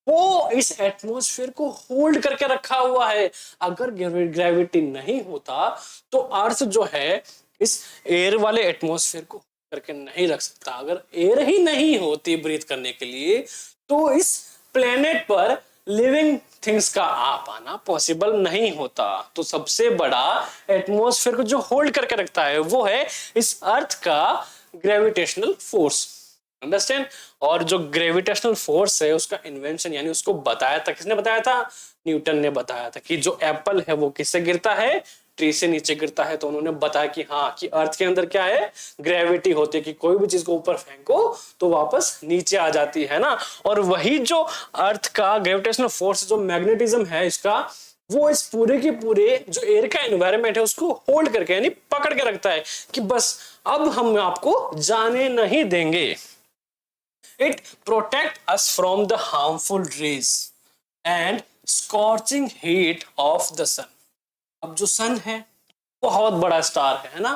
वो इस एटमॉस्फेयर को होल्ड करके रखा हुआ है। अगर ग्रेविटी नहीं होता तो अर्थ जो है इस एयर वाले एटमॉस्फेयर को करके नहीं रख सकता। अगर एयर ही नहीं होती ब्रीथ करने के लिए तो इस प्लेनेट पर लिविंग थिंग्स का आ पाना पॉसिबल नहीं होता। तो सबसे बड़ा एटमॉस्फेयर को जो होल्ड करके रखता है वो है इस अर्थ का ग्रेविटेशनल फोर्स। अंडरस्टैंड? और जो ग्रेविटेशनल फोर्स है उसका इन्वेंशन यानी उसको बताया था, किसने बताया था? न्यूटन ने बताया था कि जो एप्पल है वो किससे गिरता है, ट्री से नीचे गिरता है। तो उन्होंने बताया कि हाँ कि अर्थ के अंदर क्या है, ग्रेविटी होती है, कि कोई भी चीज को ऊपर फेंको तो वापस नीचे आ जाती है ना। और वही जो अर्थ का ग्रेविटेशनल फोर्स, जो मैग्नेटिज्म है इसका, वो इस पूरे के पूरे जो एयर का एनवायरनमेंट है उसको होल्ड करके यानी पकड़ के रखता है कि बस अब हम आपको जाने नहीं देंगे। It protects us from the harmful rays and scorching heat of the sun. अब जो सन है बहुत बड़ा स्टार है ना,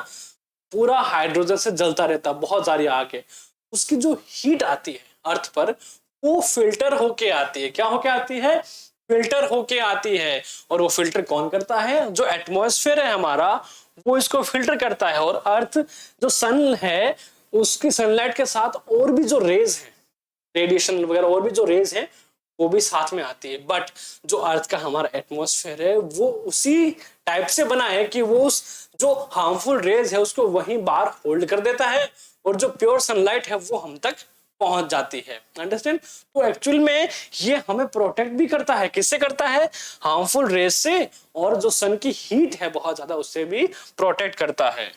पूरा हाइड्रोजन से जलता रहता है, बहुत सारी आग है। उसकी जो हीट आती है अर्थ पर वो फिल्टर होके आती है। क्या होके आती है? फिल्टर होके आती है। और वो फिल्टर कौन करता है? जो एटमॉस्फेयर है हमारा वो इसको फिल्टर करता है। और अर्थ जो सन है उसकी सनलाइट के साथ और भी जो रेज है, रेडिएशन वगैरह और भी जो रेज है वो भी साथ में आती है। बट जो अर्थ का हमारा एटमॉस्फेयर है वो उसी टाइप से बना है कि वो उस जो हार्मफुल रेज है उसको वहीं बाहर होल्ड कर देता है और जो प्योर सनलाइट है वो हम तक पहुंच जाती है। अंडरस्टैंड? तो एक्चुअल में ये हमें प्रोटेक्ट भी करता है। किससे करता है? हार्मफुल रेज से, और जो सन की हीट है बहुत ज्यादा उससे भी प्रोटेक्ट करता है।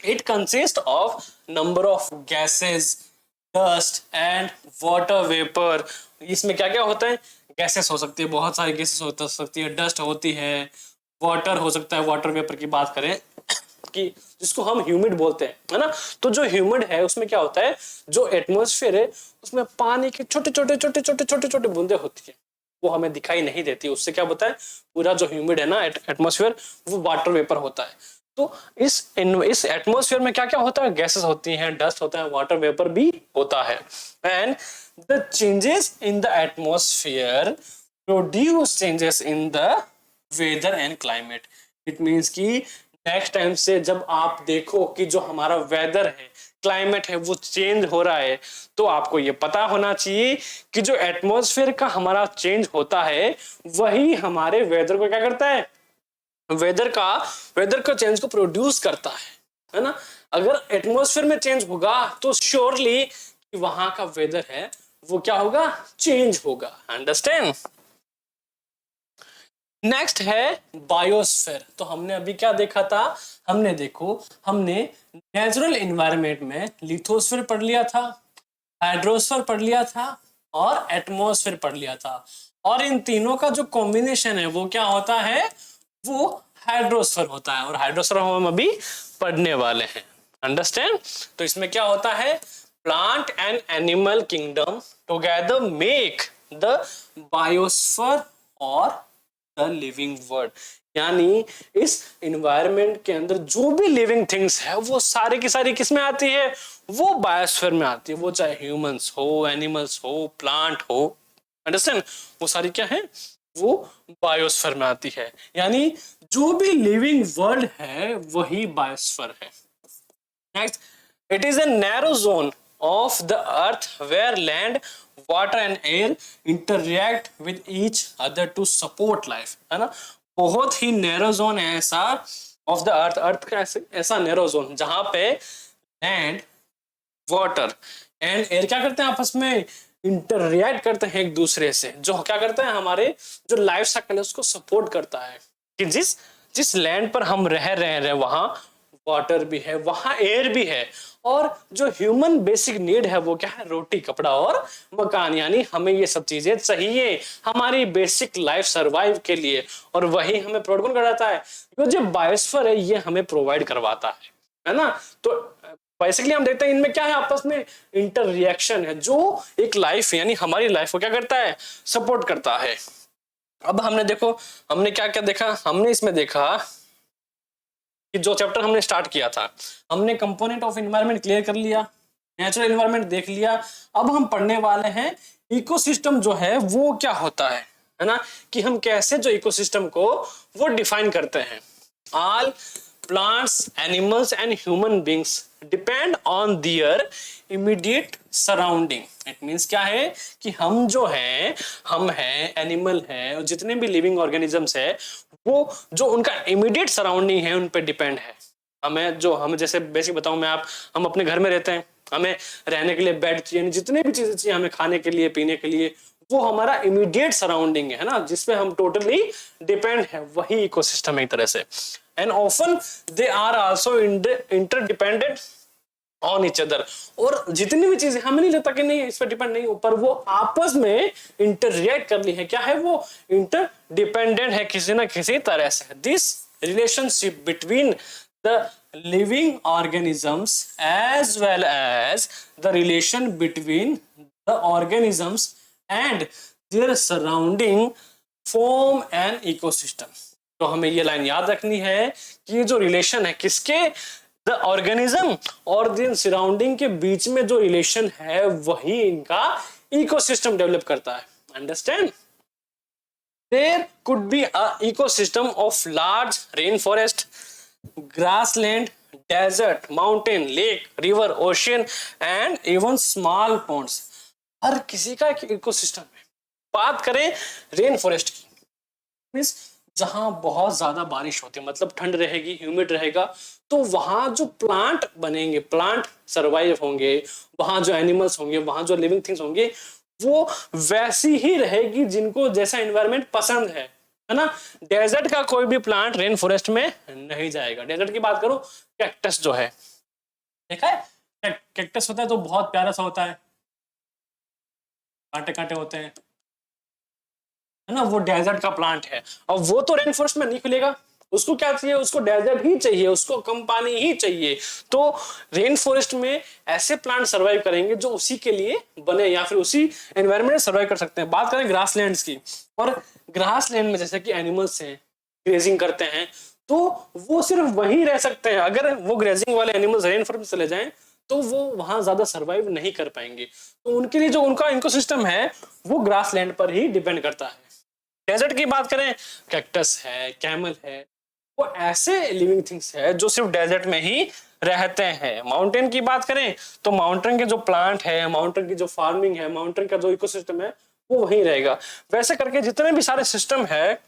It consist of number of gases, dust and water vapour. इसमें क्या क्या होता है? गैसेस हो सकती है, बहुत सारी गैसेस हो सकती है, डस्ट होती है, वाटर हो सकता है। वाटर वेपर की बात करें कि जिसको हम ह्यूमिड बोलते हैं, है ना। तो जो ह्यूमिड है उसमें क्या होता है, जो एटमॉस्फेयर है उसमें पानी के छोटे छोटे बूंदे होती है, वो हमें दिखाई नहीं देती। उससे क्या होता है, पूरा जो ह्यूमिड है ना एटमॉस्फेयर वो वाटर वेपर होता है। तो इस एटमॉस्फेयर में क्या क्या होता है? गैसेस होती हैं, डस्ट होता है, वाटर वेपर भी होता है। And the changes in the atmosphere produce changes in the weather and climate. It means कि नेक्स्ट टाइम से जब आप देखो कि जो हमारा वेदर है, क्लाइमेट है, वो चेंज हो रहा है, तो आपको ये पता होना चाहिए कि जो एटमॉस्फेयर का हमारा चेंज होता है वही हमारे वेदर को क्या करता है, वेदर का चेंज को प्रोड्यूस करता है ना। अगर एटमॉस्फेयर में चेंज होगा तो श्योरली वहां का वेदर है वो क्या होगा, चेंज होगा। अंडरस्टैंड? नेक्स्ट है बायोस्फीयर। तो हमने अभी क्या देखा था, हमने नेचुरल एनवायरनमेंट में लिथोस्फीयर पढ़ लिया था, हाइड्रोस्फीयर पढ़ लिया था और एटमॉस्फेयर पढ़ लिया था। और इन तीनों का जो कॉम्बिनेशन है वो क्या होता है, वो हाइड्रोस्फीयर होता है। और हाइड्रोस्फीयर हम अभी पढ़ने वाले हैं। अंडरस्टैंड? तो इसमें क्या होता है, plant and animal kingdom together make the biosphere और द लिविंग वर्ल्ड, यानी इस इन्वायरमेंट के अंदर जो भी लिविंग थिंग्स है वो सारी की सारी किस में आती है, वो बायोस्फीयर में आती है। वो चाहे ह्यूमंस हो, एनिमल्स हो, प्लांट हो, अंडरस्टैंड, वो सारी क्या है, वो बायोस्फीयर में आती है। यानी जो भी लिविंग वर्ल्ड है वही बायोस्फीयर है। Next, it is a narrow zone of the earth where land, water and air interact with each other to support life, है ना। बहुत ही नैरो जोन है ऐसा ऑफ द अर्थ, अर्थ का ऐसा नैरो जोन जहां पे लैंड, वाटर एंड एयर क्या करते हैं, आपस में इंटररिएक्ट करते हैं एक दूसरे से, जो क्या करते हैं हमारे जो लाइफ साइकिल है उसको सपोर्ट करता है। कि जिस जिस लैंड पर हम रह रहे हैं वहां वाटर भी है, वहां एयर भी है, और जो ह्यूमन बेसिक नीड है वो क्या है, रोटी, कपड़ा और मकान। यानी हमें ये सब चीजें चाहिए हमारी बेसिक लाइफ सर्वाइव के लिए, और वही हमें प्रोवाइड कौन कराता है, जो बायोस्फीयर है ये हमें प्रोवाइड करवाता है ना। तो बेसिकली हम देखते हैं इनमें क्या है, आपस में इंटर रिएक्शन है जो एक लाइफ यानी हमारी लाइफ को क्या करता है, सपोर्ट करता है। अब हमने देखो, हमने क्या क्या देखा, हमने इसमें देखा कि जो चैप्टर हमने स्टार्ट किया था, हमने कंपोनेंट ऑफ एनवायरनमेंट क्लियर कर लिया, नेचुरल एनवायरनमेंट देख लिया। अब हम पढ़ने वाले हैं इकोसिस्टम जो है वो क्या होता है ना, कि हम कैसे जो इकोसिस्टम को वो डिफाइन करते हैं। All plants, animals and human beings depend on their immediate surrounding. It means क्या है कि हम जो हैं, हम हैं, एनिमल है, और जितने भी लिविंग ऑर्गेनिजम्स है वो जो उनका इमीडिएट सराउंडिंग है उन पे डिपेंड है। हम जैसे बेसिक बताऊं मैं, हम अपने घर में रहते हैं, हमें रहने के लिए बेड चाहिए, जितने भी चीजें चाहिए हमें खाने के लिए, पीने के लिए, वो हमारा इमीडिएट सराउंडिंग है ना, जिसपे हम टोटली डिपेंड है, वही इकोसिस्टम है एक तरह से। And often they are also interdependent on each other, और जितनी भी चीजें हमें नहीं लगता कि नहीं इस पर डिपेंड नहीं, ऊपर वो आपस में इंटररिएक्ट कर ली है, क्या है वो इंटरडिपेंडेंट है किसी ना किसी तरह से। This relationship between the living organisms as well as the relation between the organisms and their surrounding form an ecosystem. तो हमें ये लाइन याद रखनी है कि ये जो रिलेशन है किसके, द ऑर्गेनिज्म और दिन सराउंडिंग के बीच में जो रिलेशन है वही इनका इकोसिस्टम डेवलप करता है। Understand? There could be a ecosystem of large rain forest, grassland, desert, mountain, lake, river, ocean and even small ponds. हर किसी का एक इकोसिस्टम है। बात करें रेन फॉरेस्ट की, मींस जहां बहुत ज्यादा बारिश होती है, मतलब ठंड रहेगी, ह्यूमिड रहेगा, तो वहां जो प्लांट बनेंगे, प्लांट सरवाइव होंगे, वहां जो एनिमल्स होंगे, वहां जो लिविंग थिंग्स होंगे, वो वैसी ही रहेगी जिनको जैसा एनवायरनमेंट पसंद है ना। डेजर्ट का कोई भी प्लांट रेन फॉरेस्ट में नहीं जाएगा। डेजर्ट की बात करो, कैक्टस जो है, देखा है कैक्टस होता है तो बहुत प्यारा सा होता है, कांटे कांटे होते हैं, है ना, वो डेजर्ट का प्लांट है। और वो तो रेन फॉरेस्ट में नहीं खुलेगा, उसको क्या चाहिए, उसको डेजर्ट ही चाहिए, उसको कम पानी ही चाहिए। तो रेन फॉरेस्ट में ऐसे प्लांट सर्वाइव करेंगे जो उसी के लिए बने या फिर उसी एनवायरनमेंट में सर्वाइव कर सकते हैं। बात करें ग्रासलैंड्स की, और ग्रासलैंड में जैसे कि एनिमल्स हैं, ग्रेजिंग करते हैं, तो वो सिर्फ वहीं रह सकते हैं। अगर वो ग्रेजिंग वाले एनिमल्स रेन फॉरेस्ट में चले जाएं तो वो वहां ज्यादा सर्वाइव नहीं कर पाएंगे। तो उनके लिए जो उनका इकोसिस्टम है वो ग्रासलैंड पर ही डिपेंड करता है। डेजर्ट की बात करें, कैक्टस है, कैमल है, वो ऐसे लिविंग थिंग्स है जो सिर्फ डेजर्ट में ही रहते हैं। माउंटेन की बात करें तो माउंटेन के जो प्लांट है, माउंटेन की जो फार्मिंग है, माउंटेन का जो इकोसिस्टम है वो वहीं रहेगा। वैसे करके जितने भी सारे सिस्टम है,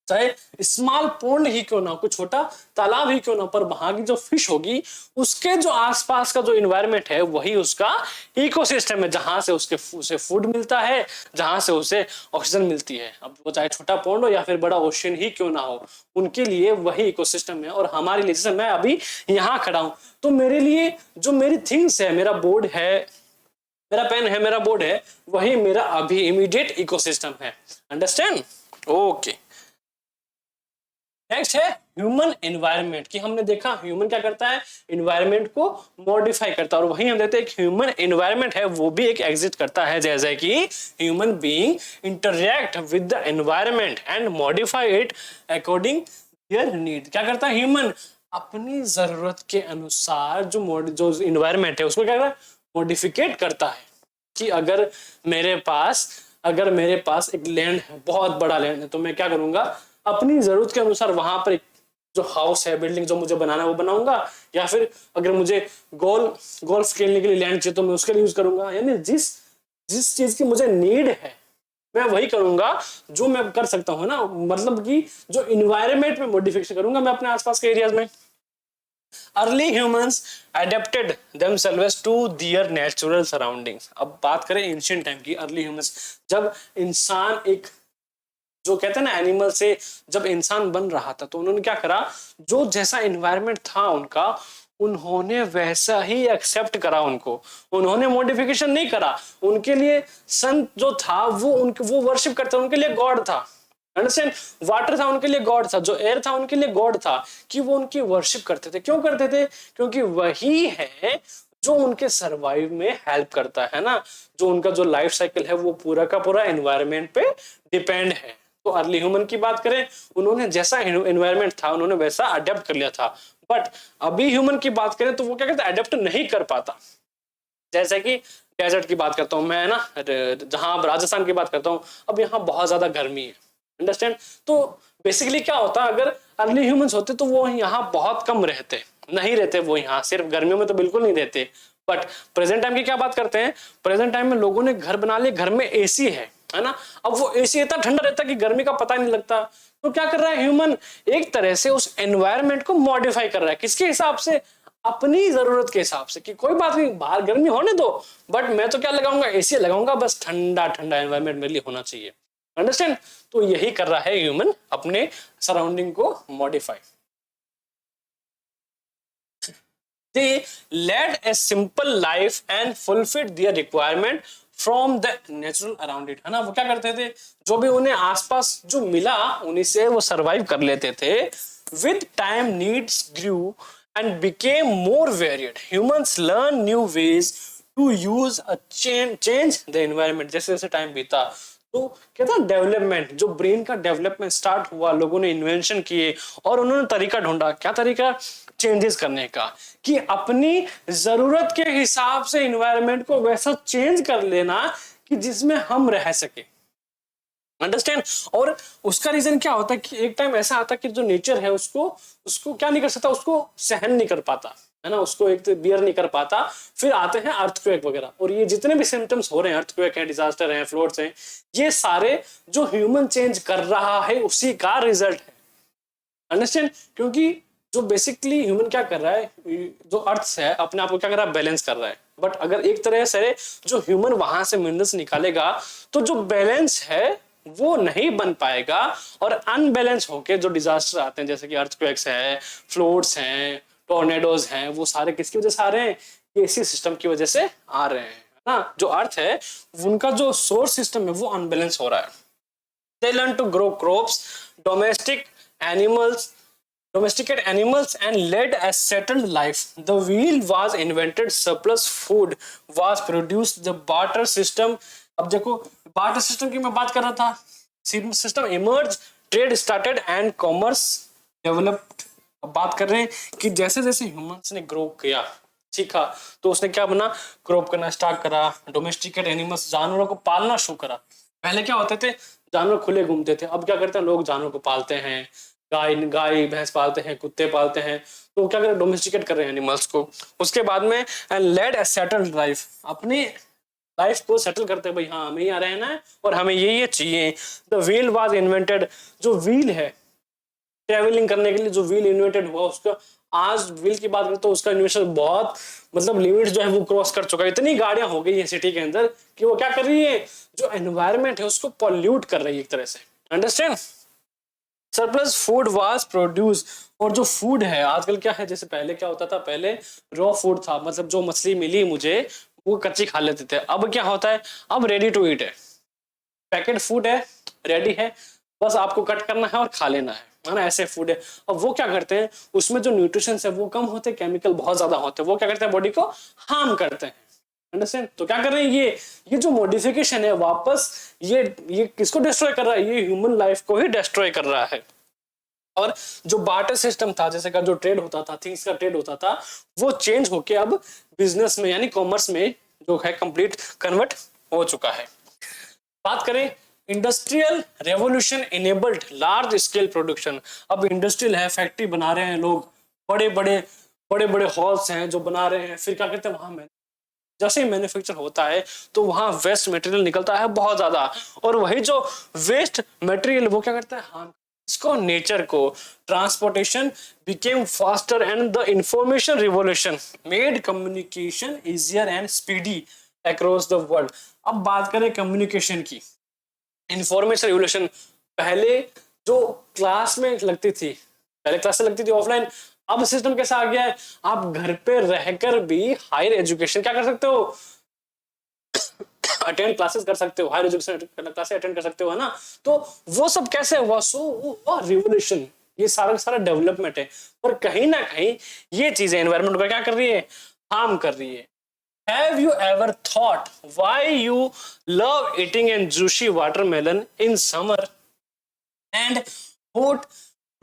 चाहे स्मॉल पोंड ही क्यों ना हो, कुछ छोटा तालाब ही क्यों ना, पर वहां की जो फिश होगी उसके जो आसपास का जो इन्वायरमेंट है वही उसका इकोसिस्टम है, जहां से उसे फूड मिलता है, जहां से उसे ऑक्सीजन मिलती है। अब वो चाहे छोटा पोंड हो या फिर बड़ा ओशियन ही क्यों ना हो, उनके लिए वही इकोसिस्टम है। और हमारे लिए, जैसे मैं अभी यहाँ खड़ा हूं, तो मेरे लिए जो मेरी थिंग्स है, मेरा बोर्ड है, मेरा पेन है, मेरा बोर्ड है, वही मेरा अभी इमीडिएट इकोसिस्टम है। अंडरस्टैंड? ओके। नेक्स्ट है ह्यूमन एनवायरनमेंट, कि हमने देखा ह्यूमन क्या करता है, एनवायरनमेंट को मॉडिफाई करता है, और वहीं हम देखते हैं एक ह्यूमन एनवायरनमेंट है वो भी एक एग्जिस्ट करता है, जैसे कि human being interact with the environment and modify it according their need. क्या करता है ह्यूमन, अपनी जरूरत के अनुसार जो एनवायरनमेंट है उसको क्या करता है, मॉडिफिकेट करता है। कि अगर मेरे पास एक लैंड है, बहुत बड़ा लैंड है, तो मैं क्या करूंगा, अपनी जरूरत के अनुसार वहां पर एक जो हाउस है, बिल्डिंग जो मुझे बनाना है वो बनाऊंगा, या फिर अगर मुझे गोल्फ खेलने के लिए लैंड चाहिए तो मैं उसके लिए यूज करूंगा। यानी जिस जिस चीज की मुझे नीड है मैं वही करूंगा जो मैं कर सकता हूँ ना, मतलब कि जो इन्वायरमेंट में मॉडिफिकेशन करूंगा मैं अपने आसपास के एरियाज में। Early humans adapted themselves to their natural surroundings. अब बात करें एंशिएंट टाइम की, अर्ली ह्यूमंस, जब इंसान एक, जो कहते हैं ना एनिमल से जब इंसान बन रहा था तो उन्होंने क्या करा, जो जैसा एनवायरनमेंट था उनका उन्होंने वैसा ही एक्सेप्ट करा, उन्होंने मॉडिफिकेशन नहीं करा। उनके लिए सन जो था वो वर्शिप करते, उनके लिए गॉड था। अंडरस्टैंड, वाटर था उनके लिए गॉड था, जो एयर था उनके लिए गॉड था, कि वो उनकी वर्शिप करते थे। क्यों करते थे, क्योंकि वही है जो उनके सरवाइव में हेल्प करता है ना, जो उनका जो लाइफ साइकिल है वो पूरा का पूरा एनवायरनमेंट पे डिपेंड है। तो अर्ली ह्यूमन की बात करें, उन्होंने जैसा एनवायरनमेंट था उन्होंने वैसा अडेप्ट कर लिया था। बट अभी ह्यूमन की बात करें तो वो क्या कहते हैं, अडेप्ट नहीं कर पाता। जैसे कि डेजर्ट की बात करता हूं मैं, है ना, जहां राजस्थान की बात करता हूं, अब यहाँ बहुत ज्यादा गर्मी है। अंडरस्टैंड, तो बेसिकली क्या होता, अगर अर्ली ह्यूमंस होते तो वो यहाँ बहुत कम रहते, नहीं रहते वो यहाँ, सिर्फ गर्मियों में तो बिल्कुल नहीं रहते। बट प्रेजेंट टाइम की क्या बात करते हैं, प्रेजेंट टाइम में लोगों ने घर बना लिए, घर में एसी है ना, अब वो एसी इतना ठंडा रहता है कि गर्मी का पता ही नहीं लगता। तो क्या कर रहा है ह्यूमन, एक तरह से उस एनवायरनमेंट को मॉडिफाई कर रहा है, किसके हिसाब से, अपनी जरूरत के हिसाब से, कि कोई बात नहीं बाहर गर्मी होने दो, बट मैं तो क्या लगाऊंगा, एसी लगाऊंगा, बस ठंडा ठंडा एनवायरनमेंट मेरे लिए होना चाहिए। अंडरस्टैंड, तो यही कर रहा है ह्यूमन, अपने सराउंडिंग को modify. They led a simple life and fulfilled their requirement from the natural around it, है ना। वो क्या करते थे, जो भी उन्हें आसपास जो मिला उन्हीं से वो सरवाइव कर लेते थे। With time needs grew and became more varied. Humans learn new ways to use a change the environment. जैसे जैसे टाइम बीता तो कहता है डेवलपमेंट, जो ब्रेन का डेवलपमेंट स्टार्ट हुआ, लोगों ने इन्वेंशन किए और उन्होंने तरीका ढूंढा, क्या तरीका, चेंजेस करने का, कि अपनी जरूरत के हिसाब से इन्वायरमेंट को वैसा चेंज कर लेना कि जिसमें हम रह सके। अंडरस्टैंड, और उसका रीजन क्या होता है कि एक टाइम ऐसा आता है कि जो नेचर है उसको क्या नहीं कर सकता, उसको सहन नहीं कर पाता, है ना, उसको एक तो बियर नहीं कर पाता। फिर आते हैं अर्थक्वेक वगैरह, और ये जितने भी सिम्टम्स हो रहे हैं, अर्थक्वेक है, डिजास्टर है, फ्लड्स हैं, ये सारे जो ह्यूमन चेंज कर रहा है उसी का रिजल्ट है। अंडरस्टैंड, क्योंकि जो बेसिकली ह्यूमन क्या कर रहा है, जो अर्थ है अपने आप को क्या कर रहा है, बैलेंस कर रहा है। बट अगर एक तरह से जो ह्यूमन वहां से मिनरल्स निकालेगा तो जो बैलेंस है वो नहीं बन पाएगा, और अनबैलेंस होके जो डिजास्टर आते हैं जैसे कि अर्थक्वेक्स है, फ्लड्स हैं, टोर्नेडोज हैं, वो सारे किसकी वजह से आ रहे हैं, एसी सिस्टम की वजह से आ रहे हैं ना। जो अर्थ है उनका जो सोर्स सिस्टम है वो अनबैलेंस हो रहा है। They learn to grow crops, domesticated animals and led a settled life. The wheel was invented, surplus food was produced, the barter system, अब देखो बार्टर सिस्टम की मैं बात कर रहा था, system emerge, trade started and commerce developed. अब बात कर रहे हैं कि जैसे जैसे ह्यूमंस ने ग्रो किया, सीखा, तो उसने क्या बना, क्रॉप करना स्टार्ट करा, डोमेस्टिकेट एनिमल्स, जानवरों को पालना शुरू करा। पहले क्या होते थे, जानवर खुले घूमते थे, अब क्या करते हैं लोग, जानवर को पालते हैं, गाय भैंस पालते हैं, कुत्ते पालते हैं, तो क्या कर रहे हैं, डोमेस्टिकेट कर रहे हैं एनिमल्स को। उसके बाद में and led a settled life, अपनी लाइफ को सेटल करते हैं, भाई हाँ हमें यहाँ रहना है और हमें ये चाहिए। द व्हील वाज इन्वेंटेड, जो व्हील है ट्रेवलिंग करने के लिए जो व्हील इन्वेंटेड हुआ, उसका आज व्हील की बात करें तो उसका इन्वेंशन बहुत मतलब लिमिट जो है वो क्रॉस कर चुका है। इतनी गाड़ियां हो गई है सिटी के अंदर कि वो क्या कर रही है, जो एनवायरनमेंट है उसको पॉल्यूट कर रही है एक तरह से। Understand, surplus food was produce, और जो फूड है आजकल क्या है, जैसे पहले क्या होता था, पहले रॉ फूड था, मतलब जो मछली मिली मुझे वो कच्ची खा लेते थे। अब क्या होता है, अब रेडी टू ईट है, पैकेट फूड है, रेडी है, बस आपको कट करना है और खा लेना है ना, ऐसे फूड है। अब वो क्या करते हैं, उसमें जो न्यूट्रिशन है वो कम होते हैं, केमिकल बहुत ज्यादा होते हैं, वो क्या करते हैं, बॉडी को हार्म करते हैं। अंडरस्टैंड? तो क्या कर रहे हैं, ये जो मॉडिफिकेशन है वापस ये किसको डिस्ट्रॉय कर रहा है, ये ह्यूमन लाइफ को ही डिस्ट्रॉय कर रहा है। और जो बार्टर सिस्टम था, जैसे का जो ट्रेड होता था, थिंग्स का ट्रेड होता था, वो चेंज होके अब बिजनेस में यानी कॉमर्स में जो है कंप्लीट कन्वर्ट हो चुका है। बात करें industrial revolution enabled large scale production. अब इंडस्ट्रियल है, फैक्ट्री बना रहे हैं लोग, बड़े बड़े हॉल्स हैं जो बना रहे हैं, फिर क्या करते हैं वहां में जैसे ही मैन्युफैक्चर होता है तो वहां वेस्ट मटेरियल निकलता है बहुत ज्यादा, और वही जो वेस्ट मटेरियल वो क्या करता है, हार्म इसको, नेचर को। Transportation became faster and the information revolution made communication easier and speedy across the world. अब बात करें कम्युनिकेशन की, इंफॉर्मेशन रिवोल्यूशन। पहले जो क्लास में लगती थी, पहले क्लास लगती थी ऑफलाइन, अब सिस्टम कैसा आ गया है, आप घर पे रहकर भी हायर एजुकेशन क्या कर सकते हो, अटेंड क्लासेस कर सकते हो, हायर एजुकेशन क्लासेस अटेंड कर सकते हो, है ना। तो वो सब कैसे हुआ, सो रिवोल्यूशन, ये सारा सारा डेवलपमेंट है। पर कहीं ना कहीं ये चीजें एनवायरनमेंट को क्या कर रही है, हार्म कर रही है। Have you ever thought why you love eating a juicy watermelon in summer and hot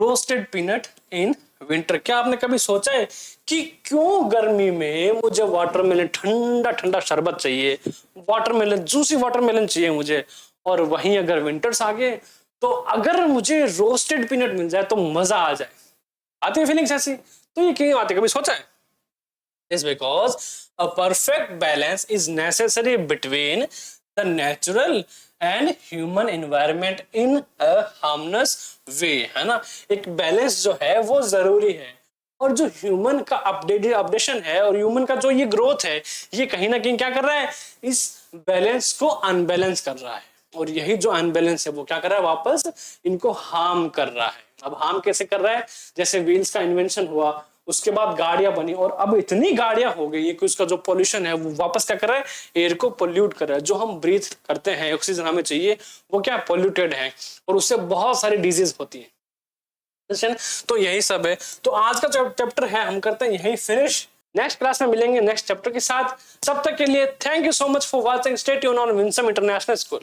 roasted peanut in winter? क्या आपने कभी सोचा है कि क्यों गर्मी में मुझे वाटरमेलन, ठंडा ठंडा शरबत चाहिए, वाटरमेलन, जूसी वाटरमेलन चाहिए मुझे, और वहीं अगर विंटर्स आ गए तो अगर मुझे रोस्टेड पीनट मिल जाए तो मजा आ जाए। आती है फीलिंग्स ऐसी? तो ये क्यों आती है, कभी सोचा है? Is because a perfect balance is necessary between the natural and human environment in a harmonious way, है ना। एक बैलेंस जो है वो जरूरी है, और जो ह्यूमन का अपडेशन है और ह्यूमन का जो ये ग्रोथ है, ये कहीं ना कहीं क्या कर रहा है, इस बैलेंस को अनबैलेंस कर रहा है, और यही जो अनबैलेंस है वो क्या कर रहा है, वापस इनको हार्म कर रहा है। अब हार्म कैसे कर रहा है, जैसे व्हील्स का इन्वेंशन हुआ, उसके बाद गाड़ियां बनी, और अब इतनी गाड़ियां हो गई है कि उसका जो पोल्यूशन है वो वापस क्या कर रहा है, एयर को पोल्यूट कर रहा है। जो हम ब्रीथ करते हैं, ऑक्सीजन हमें चाहिए, वो क्या पोल्यूटेड है, और उससे बहुत सारी डिजीज होती है। तो यही सब है। तो आज का जो चैप्टर है हम करते हैं यही फिनिश, नेक्स्ट क्लास में मिलेंगे नेक्स्ट चैप्टर के साथ। तब तक के लिए thank you so much for watching, stay tuned on Winsome international school.